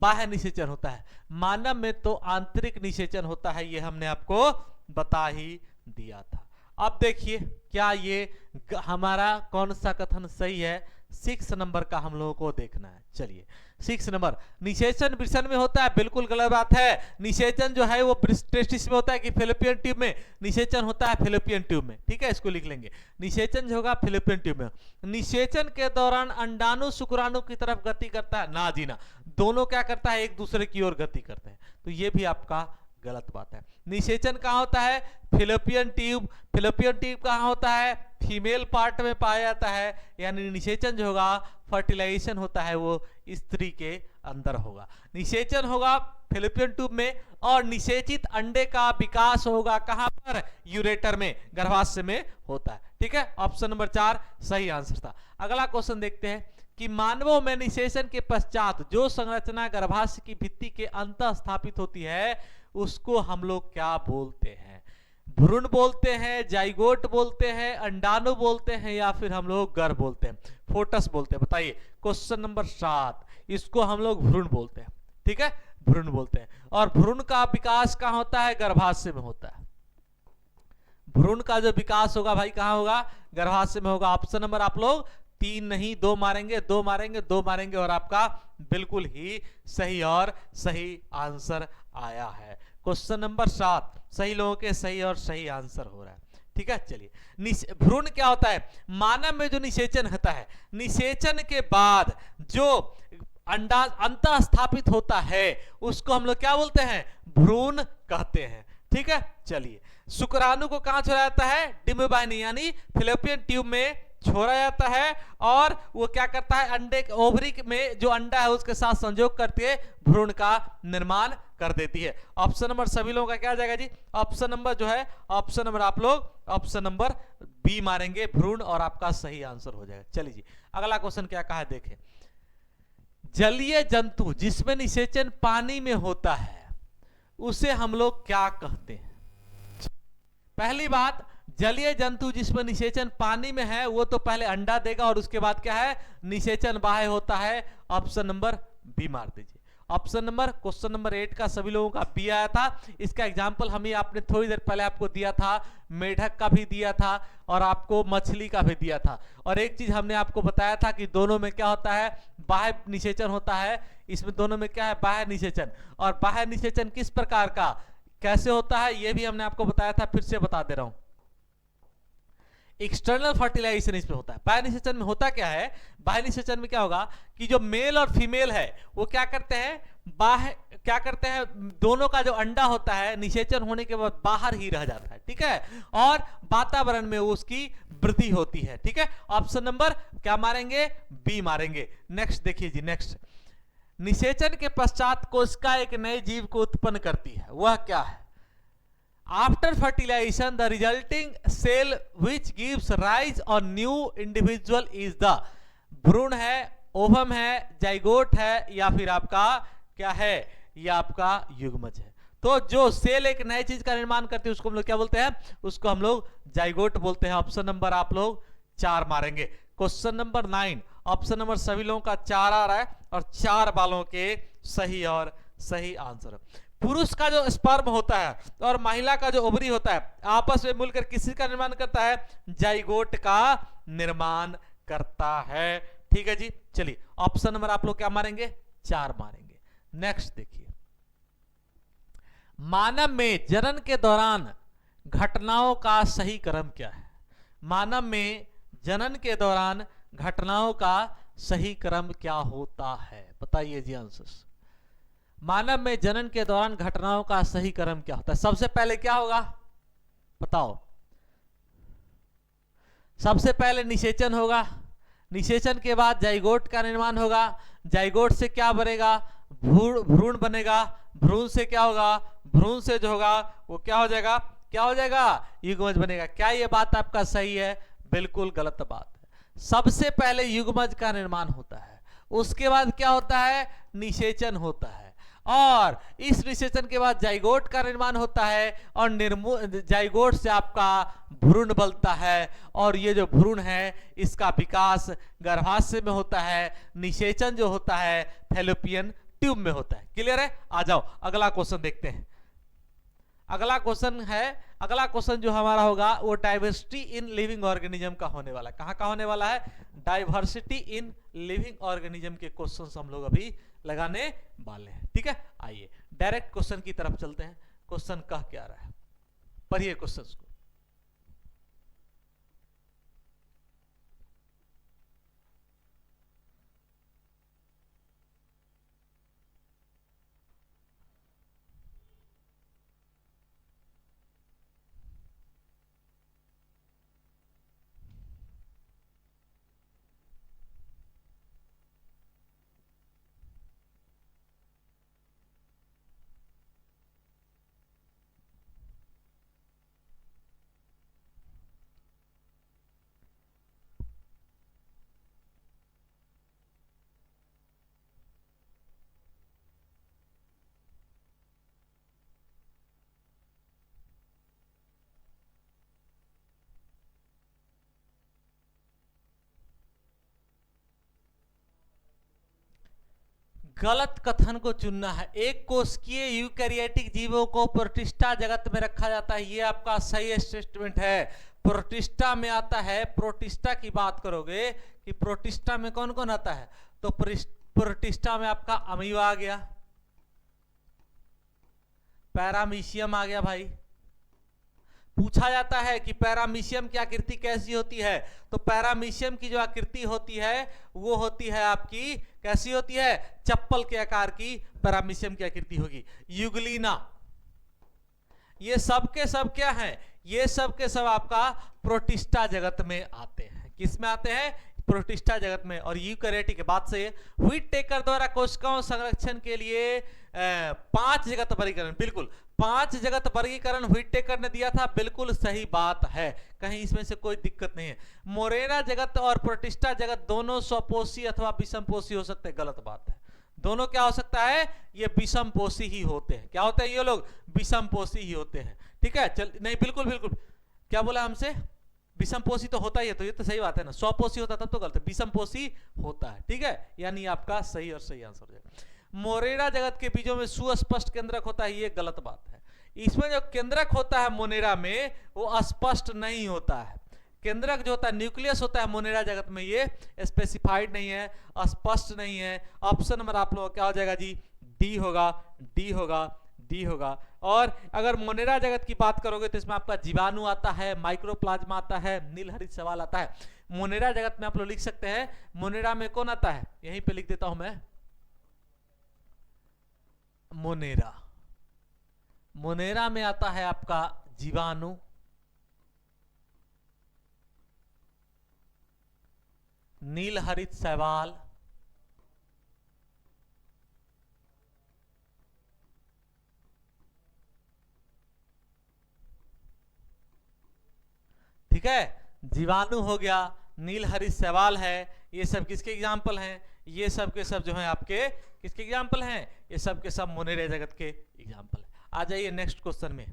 A: बाह्य निषेचन होता है, मानव में तो आंतरिक निषेचन होता है, ये हमने आपको बता ही दिया था। अब देखिए क्या ये हमारा कौन सा कथन सही है, 6 नंबर का हम लोगों को देखना है। चलिए 6 नंबर, निषेचन वृषण में होता है, बिल्कुल गलत बात है। निषेचन जो है वो टेस्टिस में होता है कि फेलोपियन ट्यूब में, निषेचन होता है फेलोपियन ट्यूब में, ठीक है, इसको लिख लेंगे। निषेचन जो होगा फेलोपियन ट्यूब में। निषेचन के दौरान अंडाणु शुक्राणु की तरफ गति करता है, ना जी ना, दोनों क्या करता है, एक दूसरे की ओर गति करते हैं, तो ये भी आपका गलत बात है। निषेचन कहाँ होता है, फिलिपियन ट्यूब। फिलिपियन ट्यूब कहाँ होता है, फीमेल पार्ट में पाया जाता है, यानी निषेचन जो होगा फर्टिलाइजेशन होता है वो स्त्री के अंदर होगा। निषेचन होगा फिलिपियन ट्यूब में और निषेचित अंडे का विकास होगा कहां पर, यूरेटर में, गर्भाशय में होता है, ठीक है। ऑप्शन नंबर 4 सही आंसर था। अगला क्वेश्चन देखते हैं कि मानवों में निषेचन के पश्चात जो संरचना गर्भाशय की भित्ति के अंतः स्थापित होती है उसको हम लोग क्या बोलते हैं। भ्रूण बोलते हैं, जाइगोट बोलते हैं, अंडाणु बोलते हैं, या फिर हम लोग गर्भ बोलते हैं, फोटस बोलते हैं। बताइए क्वेश्चन नंबर 7, इसको हम लोग भ्रूण बोलते हैं, ठीक है, भ्रूण बोलते हैं। और भ्रूण का विकास कहां होता है, गर्भाशय में होता है। भ्रूण का जो विकास होगा भाई कहां होगा, गर्भाशय में होगा। ऑप्शन नंबर आप लोग 3 नहीं 2 मारेंगे, 2 मारेंगे, 2 मारेंगे, और आपका बिल्कुल ही सही और सही आंसर आया है। क्वेश्चन नंबर 7 सही लोगों के सही और सही आंसर हो रहा है, ठीक है। चलिए भ्रूण क्या होता है, मानव में जो निषेचन होता है, निषेचन के बाद जो अंडा अंतः स्थापित होता है उसको हम लोग क्या बोलते हैं, भ्रूण कहते हैं, ठीक है। चलिए शुक्राणु को कहां छोड़ा जाता है, डिम्बवाहिनी यानी फिलिपियन ट्यूब में छोड़ा जाता है, और वो क्या करता है, अंडे ओवरी में जो अंडा है उसके साथ संयोग करके भ्रूण का निर्माण कर देती है। ऑप्शन नंबर सभी लोगों का क्या आ जाएगा जी, ऑप्शन नंबर जो है, ऑप्शन नंबर आप लोग ऑप्शन नंबर बी मारेंगे, भ्रूण, और आपका सही आंसर हो जाएगा। चलिए जी अगला क्वेश्चन क्या कहा है देखें। जलीय जंतु जिसमें निषेचन पानी में होता है उसे हम लोग क्या कहते हैं। पहली बात, जलीय जंतु जिसमें निषेचन पानी में है वो तो पहले अंडा देगा और उसके बाद क्या है, निषेचन बाह्य होता है। ऑप्शन नंबर बी मार दीजिए। ऑप्शन नंबर क्वेश्चन नंबर 8 का सभी लोगों का बी आया था। इसका एग्जांपल हमें आपने थोड़ी देर पहले आपको दिया था, मेढक का भी दिया था और आपको मछली का भी दिया था। और एक चीज हमने आपको बताया था कि दोनों में क्या होता है, बाह्य निषेचन होता है। इसमें दोनों में क्या है, बाह्य निषेचन। और बाह्य निषेचन किस प्रकार का कैसे होता है ये भी हमने आपको बताया था, फिर से बता दे रहा हूं। एक्सटर्नल फर्टिलाइजेशन इसमें होता है। बाह्य निषेचन में होता क्या है, बाह्य निषेचन में क्या होगा कि जो मेल और फीमेल है वो क्या करते हैं, बाह्य क्या करते हैं, दोनों का जो अंडा होता है निषेचन होने के बाद बाहर ही रह जाता है, ठीक है, और वातावरण में उसकी वृद्धि होती है, ठीक है। ऑप्शन नंबर क्या मारेंगे, बी मारेंगे। नेक्स्ट देखिए जी, नेक्स्ट, निषेचन के पश्चात कोशिका एक नए जीव को उत्पन्न करती है, वह क्या है। After fertilization, the resulting cell which gives rise on new individual is the भ्रूण है, ओवम है, जाइगोट है, या फिर आपका क्या है, या आपका युग्मज है। तो जो सेल एक नई चीज का निर्माण करती है उसको हम लोग क्या बोलते हैं, उसको हम लोग जाइगोट बोलते हैं। ऑप्शन नंबर आप लोग 4 मारेंगे। क्वेश्चन नंबर 9, ऑप्शन नंबर सभी लोगों का 4 आ रहा है और 4 बालों के सही और सही आंसर। पुरुष का जो स्पर्म होता है और महिला का जो ओवरी होता है आपस में मिलकर किसी का निर्माण करता है, जाइगोट का निर्माण करता है, ठीक है जी, चलिए ऑप्शन नंबर आप लोग क्या मारेंगे, 4 मारेंगे। नेक्स्ट देखिए, मानव में जनन के दौरान घटनाओं का सही क्रम क्या है? मानव में जनन के दौरान घटनाओं का सही क्रम क्या होता है? बताइए जी आंसर्स। मानव में जनन के दौरान घटनाओं का सही क्रम क्या होता है? सबसे पहले क्या होगा बताओ? सबसे पहले निषेचन होगा, निषेचन के बाद जाइगोट का निर्माण होगा, जाइगोट से क्या बनेगा, भ्रूण बनेगा, भ्रूण से क्या होगा, भ्रूण से जो होगा वो क्या हो जाएगा, क्या हो जाएगा, युग्मज बनेगा। क्या ये बात आपका सही है? बिल्कुल गलत बात है। सबसे पहले युग्मज का निर्माण होता है, उसके बाद क्या होता है, निषेचन होता है, और इस निषेचन के बाद जाइगोट का निर्माण होता है, और जाइगोट से आपका भ्रूण बनता है, और ये जो भ्रूण है इसका विकास गर्भाशय में होता है, निषेचन जो होता है फैलोपियन ट्यूब में होता है। क्लियर है? आ जाओ अगला क्वेश्चन देखते हैं। अगला क्वेश्चन है, अगला क्वेश्चन जो हमारा होगा वो डाइवर्सिटी इन लिविंग ऑर्गेनिज्म का होने वाला है। कहां का होने वाला है? डाइवर्सिटी इन लिविंग ऑर्गेनिज्म के क्वेश्चंस हम लोग अभी लगाने वाले हैं। ठीक है, आइए डायरेक्ट क्वेश्चन की तरफ चलते हैं। क्वेश्चन कह क्या रहा है, पढ़िए क्वेश्चंस को। गलत कथन को चुनना है। एक कोशिकीय यूकैरियोटिक जीवों को प्रोटिस्टा जगत में रखा जाता है, ये आपका सही स्टेटमेंट है। प्रोटिस्टा में आता है, प्रोटिस्टा की बात करोगे कि प्रोटिस्टा में कौन कौन आता है, तो प्रोटिस्टा में आपका अमीबा आ गया, पैरामीशियम आ गया भाई। पूछा जाता है कि पैरामीशियम की आकृति कैसी होती है, तो पैरामीशियम की जो आकृति होती है वो होती है आपकी कैसी होती है, चप्पल के आकार की पैरामीशियम की आकृति होगी। यूग्लिना, ये सब के सब क्या है, ये सब के सब आपका प्रोटिस्टा जगत में आते हैं। किस में आते हैं? प्रोटिस्टा जगत में। और यूकैरियोटिक के बाद से व्हीट टेकर द्वारा कोशिकाओं संरक्षण के लिए 5 जगत वर्गीकरण, बिल्कुल 5 जगत वर्गीकरण व्हीट टेकर ने दिया था, बिल्कुल सही बात है, कहीं इसमें से कोई दिक्कत नहीं है। मोरेना जगत और प्रोटिस्टा जगत दोनों स्वपोषी अथवा विषमपोषी हो सकते हैं, गलत बात है। दोनों क्या हो सकता है, ये विषमपोषी ही होते हैं। क्या होते हैं ये लोग? विषमपोषी ही होते हैं। ठीक है, चल नहीं बिल्कुल बिल्कुल, क्या बोला हमसे, विषमपोषी तो होता ही है, तो ये तो सही बात है ना, स्वपोषी होता तब तो गलत है, विषमपोषी होता है। ठीक है, यानी आपका सही और सही आंसर हो जाएगा। मोरेरा जगत के बीजों में सुस्पष्ट केंद्रक होता है, ये गलत बात है। इसमें जो केंद्रक होता है मोनेरा में वो स्पष्ट नहीं होता है। केंद्रक जो होता है, न्यूक्लियस होता है मोनेरा जगत में, ये स्पेसिफाइड नहीं है, स्पष्ट नहीं है। ऑप्शन नंबर आप लोग क्या हो जाएगा जी, डी होगा, डी होगा, डी होगा। और अगर मोनेरा जगत की बात करोगे तो इसमें आपका जीवाणु आता है, माइक्रोप्लाज्मा आता है, नीलहरित सवाल आता है। मोनेरा जगत में आप लोग लिख सकते हैं, मोनेरा में कौन आता है, यहीं पे लिख देता हूं मैं, मोनेरा। मोनेरा में आता है आपका जीवाणु, नीलहरित शैवाल, ठीक है, जीवाणु हो गया, नीलहरित शैवाल है, ये सब किसके एग्जाम्पल हैं, ये सब के सब जो है आपके किसके एग्जाम्पल हैं, ये सब के सब मोनेरा जगत के एग्जाम्पल है। आ जाइए नेक्स्ट क्वेश्चन में।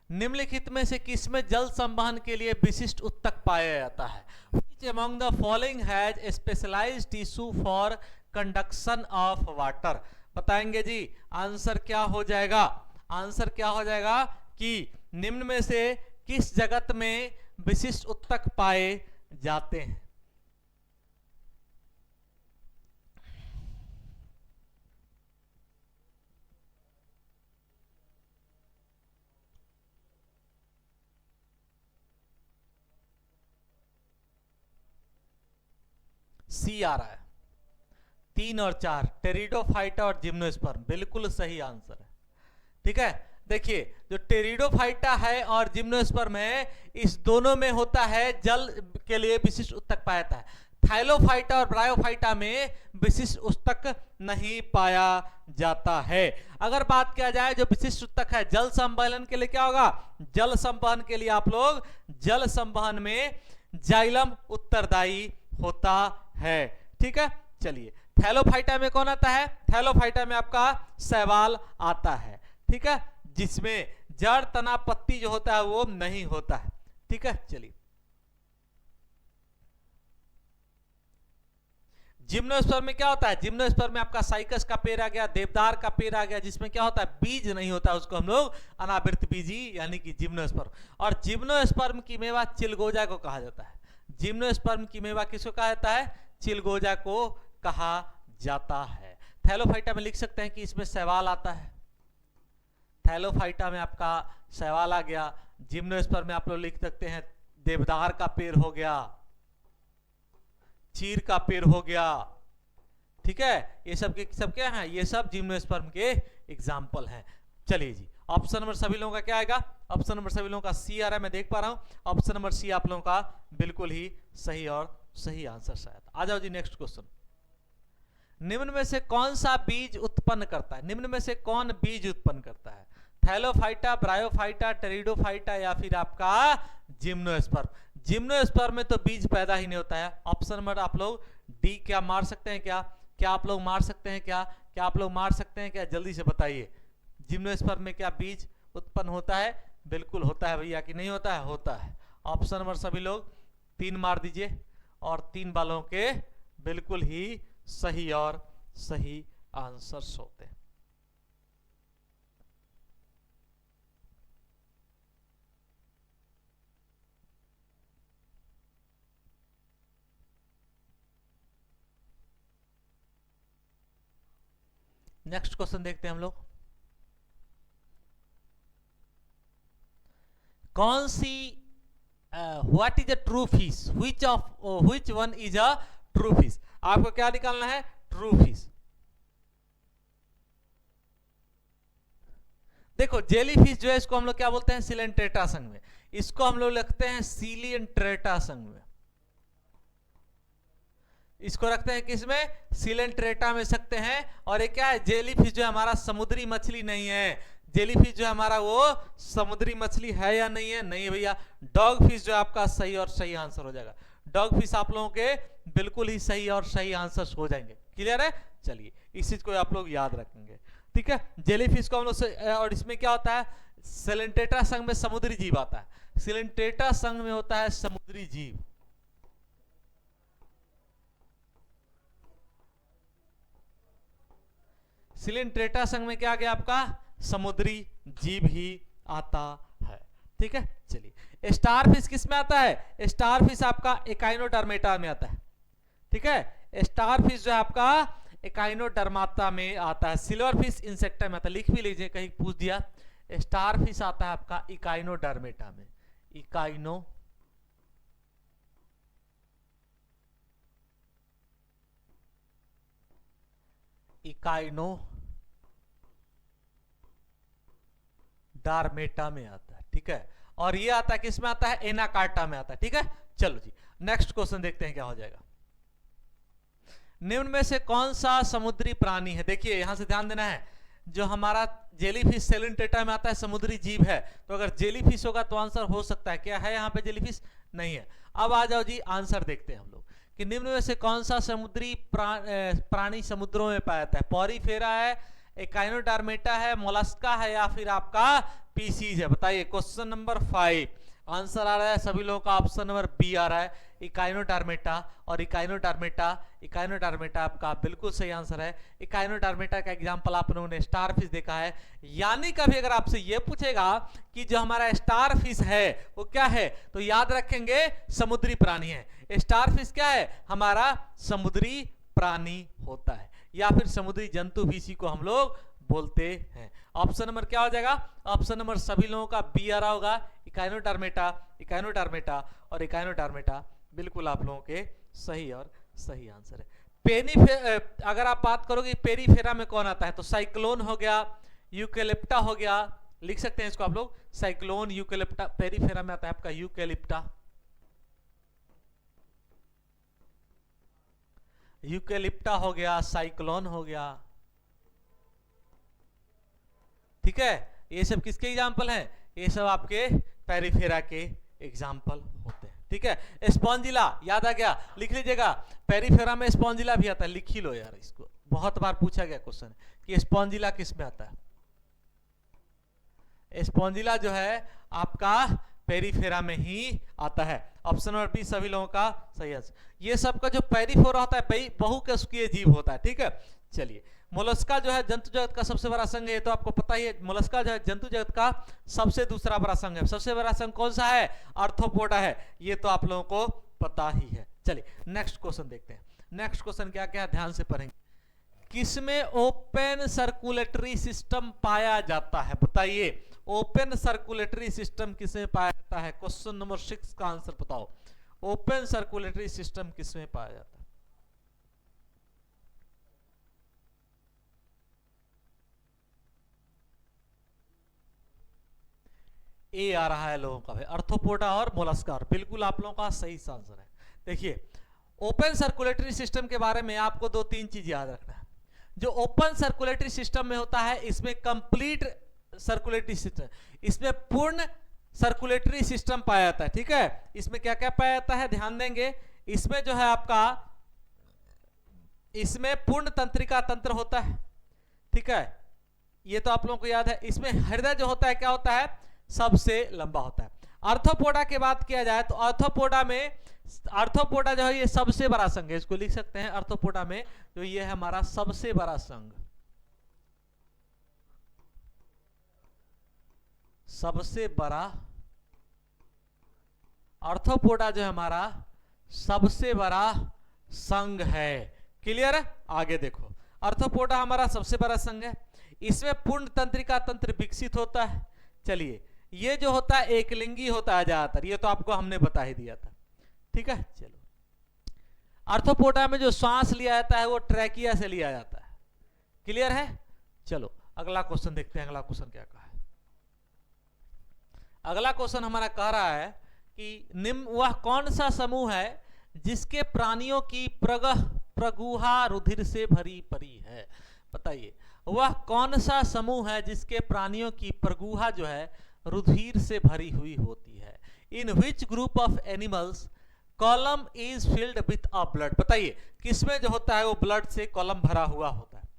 A: निम्नलिखित में से किसमें जल संवहन के लिए विशिष्ट उत्तक पाया जाता है? Which among the following has a specialized tissue for conduction of water? बताएंगे जी, आंसर क्या हो जाएगा, आंसर क्या हो जाएगा कि निम्न में से किस जगत में विशिष्ट उत्तक पाए जाते हैं? सी आ रहा है। 3 और 4 टेरिडोफाइटा और जिम्नोस्पर्म, बिल्कुल सही आंसर है। ठीक है, देखिए जो टेरिडोफाइटा है और जिम्नोस्पर्म है, इस दोनों में होता है जल के लिए विशिष्ट उत्तक पाया जाता है। थाइलोफाइटा और ब्रायोफाइटा में विशिष्ट उत्तक नहीं पाया जाता है। अगर बात किया जाए जो विशिष्ट उत्तक है जल संवहन के लिए, क्या होगा? जल संवहन के लिए आप लोग, जल संवहन में जाइलम उत्तरदायी होता है। ठीक है, चलिए थैलोफाइटा में कौन आता है? थैलोफाइटा में आपका शैवाल आता है। ठीक है, जिसमें जड़ तना पत्ती जो होता है वो नहीं होता है। ठीक है, चलिए जिम्नोस्पर्म में क्या होता है? जिम्नोस्पर्म में आपका साइकस का पेड़ आ गया, देवदार का पेड़ आ गया, जिसमें क्या होता है? बीज नहीं होता, उसको हम लोग अनावृत बीजी यानी कि जिम्नोस्पर्म। और जिम्नोस्पर्म की मेवा चिलगोजा को कहा जाता है। जिम्नोस्पर्म की मेवा किसको कहा जाता है? चिलगोजा को कहा जाता है। थैलोफाइटा में लिख सकते हैं कि इसमें शैवाल आता है। थैलोफाइटा में आपका शैवाल आ गया। जिम्नोस्पर्म में आप लोग लिख सकते हैं देवदार का पेड़ हो गया, चीर का पेड़ हो गया। ठीक है, ये सब के सब क्या है? ये सब जिम्नोस्पर्म के एग्जाम्पल हैं। चलिए जी, ऑप्शन नंबर सभी लोगों का क्या आएगा? ऑप्शन नंबर सभी लोगों का सी आ रहा है, मैं देख पा रहा हूं। ऑप्शन नंबर सी आप लोगों का बिल्कुल ही सही और सही आंसर शायद। आ जाओ जी नेक्स्ट क्वेश्चन। निम्न में से कौन सा बीज उत्पन्न करता है? निम्न में से कौन बीज उत्पन्न करता है? थैलोफाइटा, ब्रायोफाइटा, टेरिडोफाइटा या फिर आपका जिम्नोस्पर्म? जिम्नोस्पर्म में तो बीज पैदा ही नहीं होता है। ऑप्शन नंबर आप लोग डी क्या मार सकते हैं? क्या आप लोग मार सकते हैं? क्या आप लोग मार सकते हैं? क्या जल्दी से बताइए, जिम्नोस्पर्म में क्या बीज उत्पन्न होता है? बिल्कुल होता है भैया, कि नहीं होता है? होता है। ऑप्शन नंबर सभी लोग 3 मार दीजिए, और 3 वालों के बिल्कुल ही सही और सही आंसर्स होते हैं। नेक्स्ट क्वेश्चन देखते हैं हम लोग। कौन see what is a true fish? Which one is a true fish? आपको क्या निकालना है? True fish. देखो जेली फिश जो है इसको हम लोग क्या बोलते हैं? सिलेंट्रेटा संघ में। इसको हम लोग लिखते हैं सिलियंट्रेटा संघ में। इसको रखते हैं किसमें? सिलेंट्रेटा में सकते हैं। और ये क्या है? जेली फिश जो है हमारा समुद्री मछली नहीं है। जेली फिश जो है हमारा वो समुद्री मछली है या नहीं है? नहीं भैया। डॉग फिश जो है आपका सही और सही आंसर हो जाएगा। डॉग फिश आप लोगों के बिल्कुल ही सही और सही आंसर हो जाएंगे। क्लियर है? चलिए इस चीज को आप लोग याद रखेंगे। ठीक है, जेली फिश को हम लोग, और इसमें क्या होता है? सिलेंट्रेटा संघ में समुद्री जीव आता है। सिलेंट्रेटा संघ में होता है समुद्री जीव। सिलेंट्रेटा संघ में क्या आ गया आपका? समुद्री जीव ही आता है। ठीक है, चलिए स्टारफिश किस में आता है? स्टारफिश आपका एकाइनोडर्मेटा में आता है। ठीक है, स्टारफिश जो है आपका एकाइनोडर्माता में आता है। सिल्वरफिश इंसेक्टा में आता है। लिख भी लीजिए, कहीं पूछ दिया। स्टारफिश आता है आपका इकाइनोडर्मेटा में। इकाइनोडर्मेटा में आता है। ठीक है, और ये आता है किस में आता है? एनाकार्टा में आता है। ठीक है, चलो जी नेक्स्ट क्वेश्चन देखते हैं क्या हो जाएगा। निम्न में से कौन सा समुद्री प्राणी है? देखिए यहां से ध्यान देना है, जो हमारा जेलीफिश सिलेंट्रेटा में आता है, समुद्री जीव है। तो अगर जेलीफिश होगा तो आंसर हो सकता है। क्या है यहाँ पे जेलीफिश? नहीं है। अब आ जाओ जी आंसर देखते हैं हम लोग कि निम्न में से कौन सा समुद्री प्राणी समुद्रों में पाया जाता है? पॉरीफेरा है, एकाइनोडर्मेटा है, मोलस्का है या फिर आपका पीसीज है? बताइए। क्वेश्चन नंबर 5 आंसर आ रहा है सभी लोगों का ऑप्शन नंबर बी आ रहा है, इकाइनोडर्मेटा। और इकाइनोडर्मेटा आपका बिल्कुल सही आंसर है। इकाइनोडर्मेटा का एग्जांपल आप लोगों ने स्टारफिश देखा है। यानी कभी अगर आपसे ये पूछेगा कि जो हमारा स्टारफिश है वो क्या है, तो याद रखेंगे समुद्री प्राणी है। स्टारफिश क्या है? हमारा समुद्री प्राणी होता है, या फिर समुद्री जंतु भी इसी को हम लोग बोलते हैं। ऑप्शन नंबर क्या हो जाएगा? ऑप्शन नंबर सभी लोगों का बी आ रहा होगा, इकाइनोडर्मेटा। और इकाइनोडर्मेटा बिल्कुल आप लोगों के सही और सही आंसर है। अगर आप बात करोगे पेरीफेरा में कौन आता है, तो साइक्लोन हो गया, यूकेलिप्टा हो गया, लिख सकते हैं इसको आप लोग, साइक्लोन यूकेलिप्टा पेरीफेरा में आता है आपका यूकेलिप्टा। यूकेलिप्टा हो गया, साइक्लोन हो गया, ठीक है। ये सब किसके एग्जाम्पल हैं, ये सब आपके पेरीफेरा के एग्जाम्पल होते हैं, ठीक है। स्पॉन्जिला याद आ गया, लिख लीजिएगा, पेरीफेरा में स्पॉन्जिला भी आता है, लिख ही लो यार, इसको बहुत बार पूछा गया क्वेश्चन कि स्पॉन्जिला किस में आता है। स्पॉन्जिला जो है आपका पेरीफेरा में ही आता है। ऑप्शन नंबर बी सभी लोगों का सही है। ये सब का जो पेरीफेरा होता है बहुकोशिकीय जीव होता है, ठीक है। चलिए, मोलस्का जो है जंतु जगत का सबसे बड़ा संघ है, ये तो आपको पता ही है। मोलस्का जो है जंतु जगत का सबसे दूसरा बड़ा संघ है। सबसे बड़ा संघ कौन सा है, आर्थ्रोपोडा है, ये तो आप लोगों को पता ही है। चलिए नेक्स्ट क्वेश्चन देखते हैं। नेक्स्ट क्वेश्चन क्या क्या, ध्यान से पढ़ेंगे। किसमें ओपन सर्कुलेटरी सिस्टम पाया जाता है, बताइए। ओपन सर्कुलेटरी सिस्टम किसमें पाया जाता है, क्वेश्चन नंबर 6 का आंसर बताओ। ओपन सर्कुलेटरी सिस्टम किसमें पाया जाता है। ए आ रहा है लोगों का भाई, आर्थ्रोपोडा और मोलस्का, बिल्कुल आप लोगों का सही आंसर है। देखिए, ओपन सर्कुलेटरी सिस्टम के बारे में आपको 2-3 चीज याद रखना है। जो ओपन सर्कुलेटरी सिस्टम में होता है, इसमें कंप्लीट सर्कुलेटरी सिस्टम, इसमें पूर्ण सर्कुलेटरी सिस्टम पाया जाता है, ठीक है। इसमें क्या क्या पाया जाता है, ध्यान देंगे। इसमें जो है आपका, इसमें पूर्ण तंत्रिका तंत्र होता है, ठीक है, ये तो आप लोगों को याद है। इसमें हृदय जो होता है क्या होता है, सबसे लंबा होता है। आर्थ्रोपोडा की बात किया जाए तो आर्थ्रोपोडा में, आर्थ्रोपोडा जो है ये सबसे बड़ा संघ है, इसको लिख सकते हैं। आर्थ्रोपोडा में जो ये है हमारा सबसे बड़ा संघ, सबसे बड़ा आर्थ्रोपोडा जो है हमारा सबसे बड़ा संघ है। क्लियर है, आगे देखो। आर्थ्रोपोडा हमारा सबसे बड़ा संघ है, इसमें पूर्ण तंत्रिका तंत्र विकसित होता है। चलिए, ये जो होता है एक लिंगी होता है ज्यादातर, ये तो आपको हमने बता ही दिया था, ठीक है। चलो, आर्थ्रोपोडा में जो सांस लिया जाता है वो ट्रैकिया से लिया जाता है। क्लियर है। चलो अगला क्वेश्चन देखते हैं। अगला क्वेश्चन क्या कहा है। अगला क्वेश्चन हमारा कह रहा है कि निम्न वह कौन सा समूह है जिसके प्राणियों की प्रगुहा रुधिर से भरी पड़ी है, बताइए। वह कौन सा समूह है जिसके प्राणियों की प्रगुहा जो है रुधिर से भरी हुई होती है। In which group of animals column is filled with a blood, बताइए किसमें जो होता है वो ब्लड से कॉलम भरा हुआ होता है।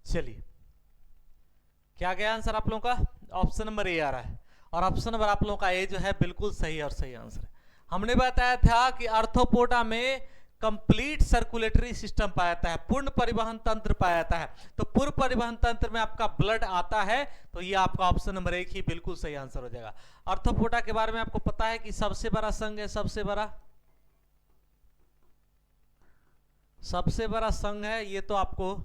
A: चलिए, क्या गया आंसर आप लोगों का, ऑप्शन नंबर ए आ रहा है। और ऑप्शन नंबर आप लोगों का ए जो है बिल्कुल सही और सही आंसर है। हमने बताया था कि आर्थ्रोपोडा में कंप्लीट सर्कुलेटरी सिस्टम पाया जाता है, पूर्ण परिवहन तंत्र पाया जाता है। तो पूर्ण परिवहन तंत्र में आपका ब्लड आता है, तो ये आपका ऑप्शन नंबर 1 ही बिल्कुल सही आंसर हो जाएगा। आर्थ्रोपोडा के बारे में आपको पता है कि सबसे बड़ा संघ है, सबसे बड़ा संघ है, ये तो आपको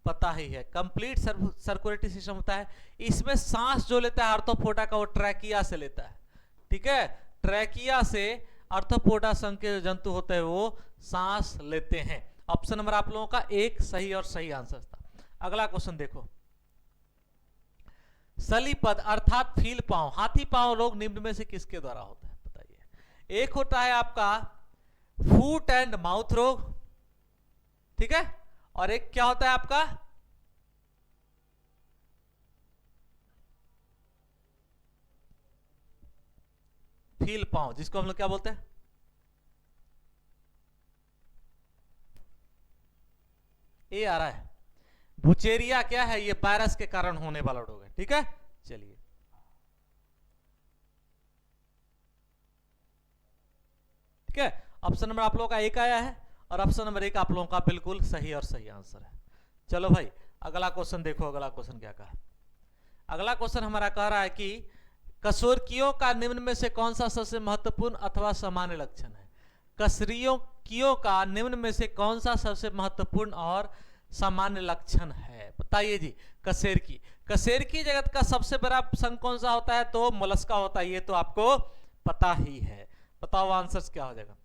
A: पता ही है। कंप्लीट सर्कुलेटरी सिस्टम होता है। इसमें सांस जो लेता है आर्थ्रोपोडा का वो ट्रैकिया से लेता है, ठीक है। ट्रैकिया से आर्थ्रोपोडा संघ के जो जंतु होते हैं वो सांस लेते हैं। ऑप्शन नंबर आप लोगों का 1 सही और सही आंसर था। अगला क्वेश्चन देखो, सलीपद अर्थात फील पांव, हाथी पांव रोग निम्न में से किसके द्वारा होता है बताइए। एक होता है आपका फूट एंड माउथ रोग, ठीक है, और एक क्या होता है आपका फील पांव, जिसको हम लोग क्या बोलते हैं, ए आ रहा है। बुचेरिया क्या है, ये वायरस के कारण होने वाला रोग है, ठीक है। चलिए ठीक है, ऑप्शन नंबर आप लोगों का एक आया है और ऑप्शन नंबर एक आप लोगों का बिल्कुल सही और सही आंसर है। चलो भाई अगला क्वेश्चन देखो, अगला क्वेश्चन क्या कहा। अगला क्वेश्चन हमारा कह रहा है कि कशेरुकियों का निम्न में से कौन सा सबसे महत्वपूर्ण अथवा सामान्य लक्षण है। कशेरुकियों का निम्न में से कौन सा सबसे महत्वपूर्ण और सामान्य लक्षण है बताइए जी। कशेरुकी, कशेरुकी जगत का सबसे बड़ा संघ कौन सा होता है, तो मोलस्का होता है, ये तो आपको पता ही है। बताओ आंसर्स क्या हो जाएगा।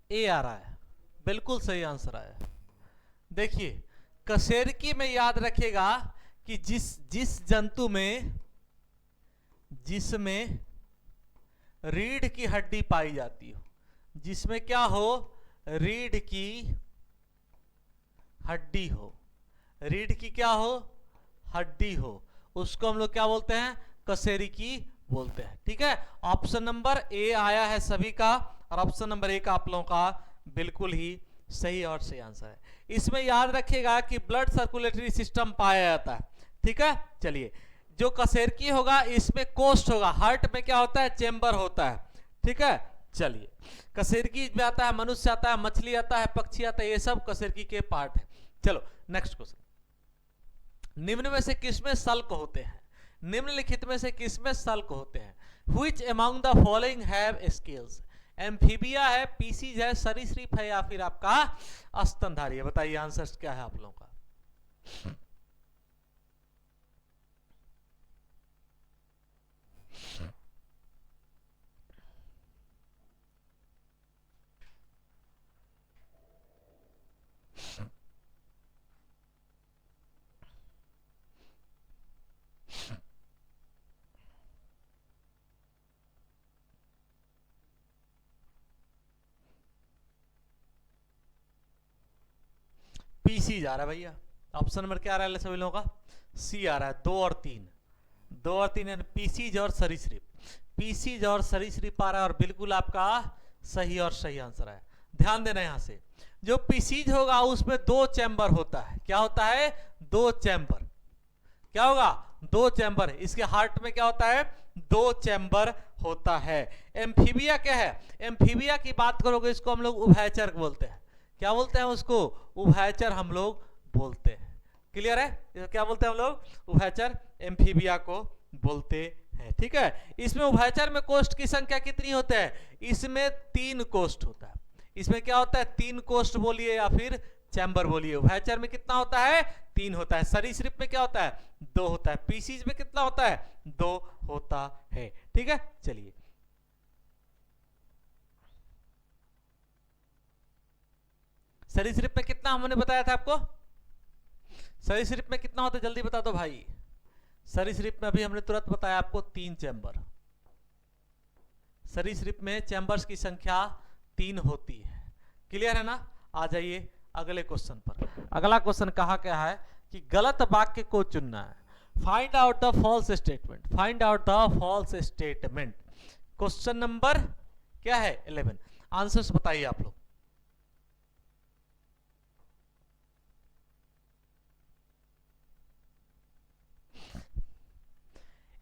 A: ए आ रहा है, बिल्कुल सही आंसर आया। देखिए कशेरुकी में याद रखिएगा कि जिस जंतु में जिसमें रीढ़ की हड्डी पाई जाती हो, जिसमें क्या हो, रीढ़ की हड्डी हो, रीढ़ की क्या हो, हड्डी हो, उसको हम लोग क्या बोलते हैं, कशेरुकी बोलते हैं, ठीक है। ऑप्शन नंबर ए आया है सभी का और ऑप्शन नंबर एक आप लोगों का बिल्कुल ही सही और सही आंसर है। इसमें याद रखिएगा कि ब्लड सर्कुलेटरी सिस्टम पाया जाता है, ठीक है। चलिए जो कशेरुकी होगा इसमें कोस्ट होगा, हार्ट में क्या होता है, चेंबर होता है, ठीक है। चलिए कशेरुकी में आता है, मनुष्य आता है, मछली आता है, पक्षी आता है, ये सब कशेरुकी के पार्ट है। चलो नेक्स्ट क्वेश्चन, निम्न में से किसमें सल्क होते हैं, निम्नलिखित में से किसमें सल्क होते हैं। Which among the following have scales, amphibia है, पीसीज है, सरीसृप है या फिर आपका स्तनधारी है। बताइए आंसर क्या है आप लोगों का। पीसी जा रहा है भैया, ऑप्शन नंबर क्या आ रहा है सभी लोगों का, सी आ रहा है। 2 और 3, 2 और 3 यानी पीसीज और सरीसृप, पीसीज और सरीसृप आ रहा है और बिल्कुल आपका सही और सही आंसर है। ध्यान देना यहां से, जो पीसीज होगा उसमें 2 चैम्बर होता है, क्या होता है, 2 चैम्बर, क्या होगा, 2 चैम्बर। इसके हार्ट में क्या होता है, 2 चैम्बर होता है। एम्फीबिया क्या है, एम्फीबिया की बात करोगे इसको हम लोग उभयचर बोलते हैं, क्या बोलते हैं उसको, उभयचर हम लोग बोलते हैं। क्लियर है, क्या बोलते हैं हम लोग, उभयचर एम्फीबिया को बोलते हैं, ठीक है। इसमें उभयचर में कोष्ठ की संख्या कितनी होती है, इसमें 3 कोष्ठ होता है। इसमें क्या होता है, 3 कोष्ठ बोलिए या फिर चैम्बर बोलिए। उभयचर में कितना होता है, 3 होता है। सरीसृप में क्या होता है, 2 होता है। पीसीज में कितना होता है, 2 होता है, ठीक है। चलिए सरीसृप में कितना हमने बताया था आपको, सरीसृप में कितना होता है जल्दी बता दो भाई। सरीसृप में अभी हमने तुरंत बताया आपको 3 चैम्बर, सरीसृप में चैम्बर्स की संख्या 3 होती है। क्लियर है ना। आ जाइए अगले क्वेश्चन पर। अगला क्वेश्चन कहा क्या है कि गलत वाक्य को चुनना है। Find out the false statement, find out the false statement. Question number क्या है 11। आंसर्स बताइए आप लोग।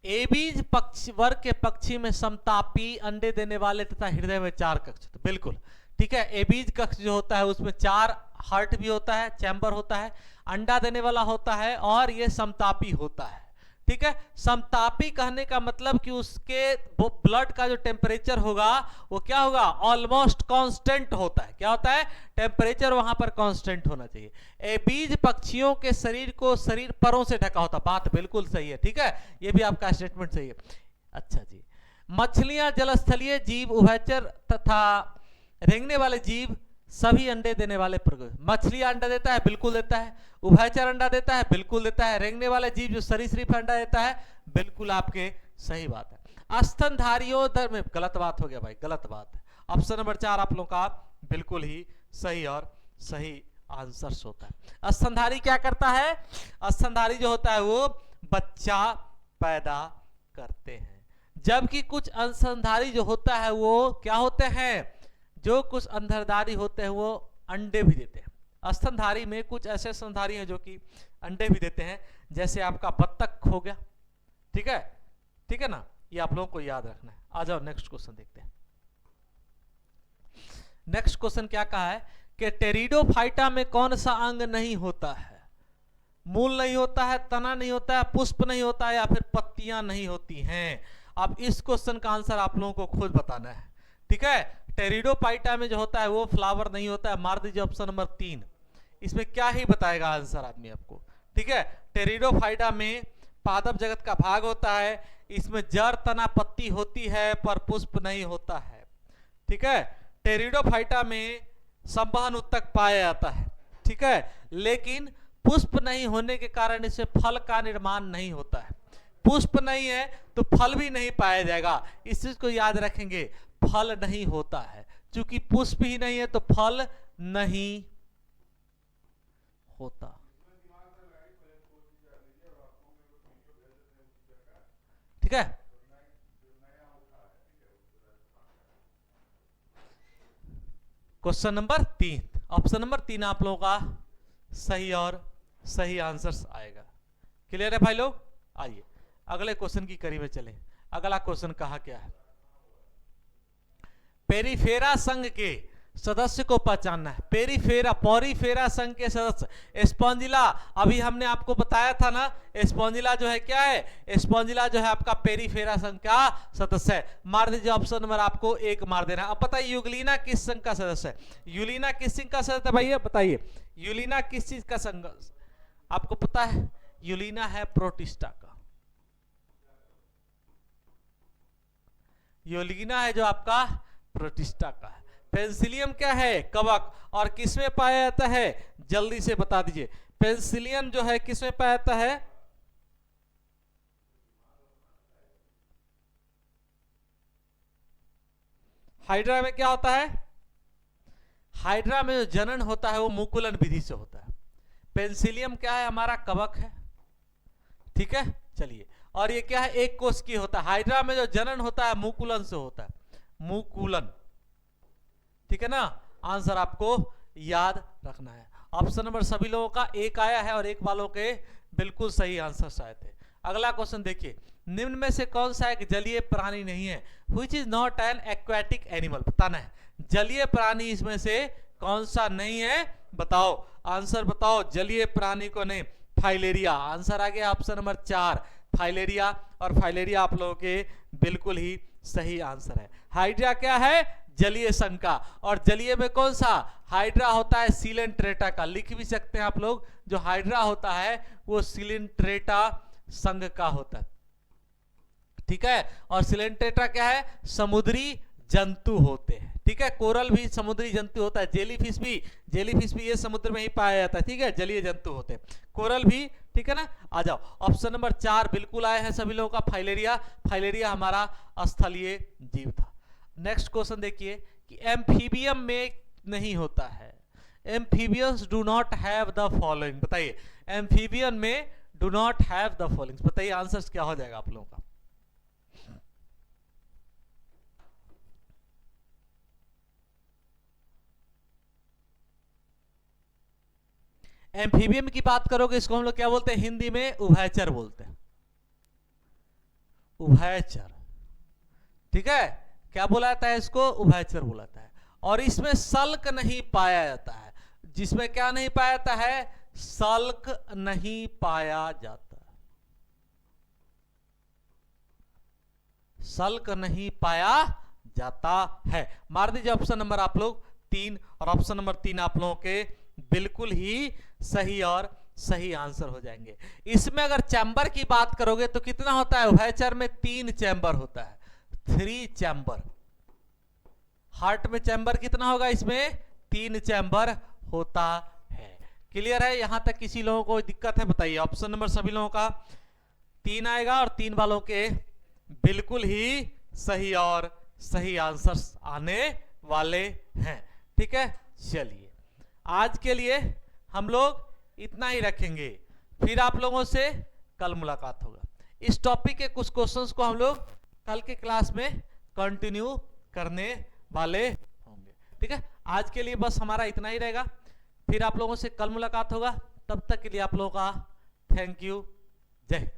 A: एबीज पक्षी वर्ग के पक्षी में समतापी, अंडे देने वाले तथा हृदय में 4 कक्ष, तो बिल्कुल ठीक है। एबीज कक्ष जो होता है उसमें 4 हार्ट भी होता है, चैम्बर होता है, अंडा देने वाला होता है और ये समतापी होता है, ठीक है। समतापी कहने का मतलब कि उसके ब्लड का जो टेम्परेचर होगा वो क्या होगा, ऑलमोस्ट कांस्टेंट होता है। क्या होता है, टेम्परेचर वहां पर कांस्टेंट होना चाहिए। ए बीज पक्षियों के शरीर को शरीर परों से ढका होता, बात बिल्कुल सही है, ठीक है, ये भी आपका स्टेटमेंट सही है। अच्छा जी, मछलियां जलस्थलीय जीव, उभयचर तथा रेंगने वाले जीव सभी अंडे देने वाले प्रकृति। मछली अंडा देता है, बिल्कुल देता है। उभयचर अंडा देता है, बिल्कुल देता है। रेंगने वाले जीव जो सरीसृप अंडा देता है, बिल्कुल आपके सही बात है। स्तनधारियों में गलत बात हो गया भाई, गलत बात है। ऑप्शन नंबर 4 आप लोगों का बिल्कुल ही सही और सही आंसर होता है। स्तनधारी क्या करता है, स्तनधारी जो होता है वो बच्चा पैदा करते हैं, जबकि कुछ स्तनधारी जो होता है वो क्या होते हैं, जो कुछ स्तनधारी होते हैं वो अंडे भी देते हैं। स्तनधारी में कुछ ऐसे स्तनधारी हैं जो कि अंडे भी देते हैं, जैसे आपका बत्तख हो गया, ठीक है, ठीक है ना, ये आप लोगों को याद रखना है। आ जाओ नेक्स्ट क्वेश्चन देखते हैं। नेक्स्ट क्वेश्चन क्या कहा है कि टेरिडोफाइटा में कौन सा अंग नहीं होता है, मूल नहीं होता है, तना नहीं होता है, पुष्प नहीं होता है, या फिर पत्तियां नहीं होती हैं। अब इस क्वेश्चन का आंसर आप लोगों को खुद बताना है, ठीक है। टेरिडोफाइटा में जो होता है वो फ्लावर नहीं होता है, मार दीजिए ऑप्शन नंबर 3। इसमें क्या ही बताएगा आंसर आदमी आपको, ठीक है। टेरिडोफाइटा में पादप जगत का भाग होता है, इसमें जड़ तना पत्ती होती है पर पुष्प नहीं होता है, ठीक है। टेरिडोफाइटा में संवहन उत्तक पाया जाता है, ठीक है, लेकिन पुष्प नहीं होने के कारण इसे फल का निर्माण नहीं होता है। पुष्प नहीं है तो फल भी नहीं पाया जाएगा, इस चीज को याद रखेंगे, फल नहीं होता है। चूंकि पुष्प ही नहीं है तो फल नहीं होता, ठीक है। क्वेश्चन नंबर 3, ऑप्शन नंबर 3 आप लोगों का सही और सही आंसर आएगा। क्लियर है भाई लोग, आइए अगले क्वेश्चन की कड़ी में चले। अगला क्वेश्चन कहा क्या है, पेरिफेरा संघ के सदस्य को पहचानना है। पेरिफेरा, पॉरीफेरा संघ के सदस्य स्पॉन्जिला, अभी हमने आपको बताया था ना, स्पॉन्जिला जो है क्या है, स्पॉन्जिला जो है आपका पेरिफेरा संघ का सदस्य है। मार दीजिए ऑप्शन नंबर आपको 1 मार देना। अब बताइए यूग्लिना किस संघ का सदस्य है, यूलिना किस संघ का सदस्य है भैया बताइए, यूलिना किस चीज का संघ आपको पता है, यूलिना है प्रोटिस्टा का, यूलिना है जो आपका प्रोटिस्टा का है। पेंसिलियम क्या है, कवक, और किसमें पाया जाता है, जल्दी से बता दीजिए, पेंसिलियम जो है किसमें पाया जाता है, हाइड्रा में क्या होता है, हाइड्रा में जो जनन होता है वो मुकुलन विधि से होता है। पेंसिलियम क्या है, हमारा कवक है, ठीक है। चलिए, और ये क्या है, एक कोश की होता है। हाइड्रा में जो जनन होता है मुकुलन से होता है, मुकुलन, ठीक है ना। आंसर आपको याद रखना है। ऑप्शन नंबर सभी लोगों का 1 आया है और 1 वालों के बिल्कुल सही आंसर आए थे। अगला क्वेश्चन देखिए, निम्न में से कौन सा एक जलीय प्राणी नहीं है, which is not an aquatic animal, बताना है। जलीय प्राणी इसमें से कौन सा नहीं है, बताओ, आंसर बताओ। जलीय प्राणी को नहीं, फाइलेरिया, आंसर आ गया ऑप्शन नंबर 4 फाइलेरिया, और फाइलेरिया आप लोगों के बिल्कुल ही सही आंसर है। हाइड्रा क्या है, जलीय संघ का, और जलीय में कौन सा, हाइड्रा होता है सिलेंट्रेटा का, लिख भी सकते हैं आप लोग, जो हाइड्रा होता है वो सिलेंट्रेटा संघ का होता है, ठीक है। और सिलेंट्रेटा क्या है, समुद्री जंतु होते हैं, ठीक है। कोरल भी समुद्री जंतु होता है, जेलीफिश भी ये समुद्र में ही पाया जाता है, ठीक है, जलीय जंतु होते हैं। कोरल भी, ठीक है ना। आ जाओ, ऑप्शन नंबर 4 बिल्कुल आया है सभी लोगों का, फाइलेरिया। फाइलेरिया हमारा स्थलीय जीव था। नेक्स्ट क्वेश्चन देखिए कि एम्फीबियम में नहीं होता है, amphibians do not have the following, बताइए एम्फीबियन में do not have the following, बताइए आंसर क्या हो जाएगा आप लोगों का। एम्फीबियम की बात करोगे इसको हम लोग क्या बोलते हैं, हिंदी में उभयचर बोलते हैं, उभयचर, ठीक है। क्या बोला जाता है इसको, उभयचर बोला जाता है। और इसमें सल्क नहीं पाया जाता है, जिसमें क्या नहीं पाया जाता है, सल्क नहीं पाया जाता, सल्क नहीं पाया जाता है। मार दीजिए ऑप्शन नंबर आप लोग 3, और ऑप्शन नंबर 3 आप लोगों के बिल्कुल ही सही और सही आंसर हो जाएंगे। इसमें अगर चैम्बर की बात करोगे तो कितना होता है, उभयचर में 3 चैम्बर होता है, 3 चैम्बर। हार्ट में चैम्बर कितना होगा, इसमें 3 चैम्बर होता है। क्लियर है? यहां तक किसी लोगों को दिक्कत है बताइए। ऑप्शन नंबर सभी लोगों का 3 आएगा और 3 वालों के बिल्कुल ही सही और सही आंसर आने वाले हैं। ठीक है, चलिए आज के लिए हम लोग इतना ही रखेंगे, फिर आप लोगों से कल मुलाकात होगा। इस टॉपिक के कुछ क्वेश्चंस को हम लोग कल के क्लास में कंटिन्यू करने वाले होंगे। ठीक है, आज के लिए बस हमारा इतना ही रहेगा, फिर आप लोगों से कल मुलाकात होगा। तब तक के लिए आप लोगों का थैंक यू, जय हिंद।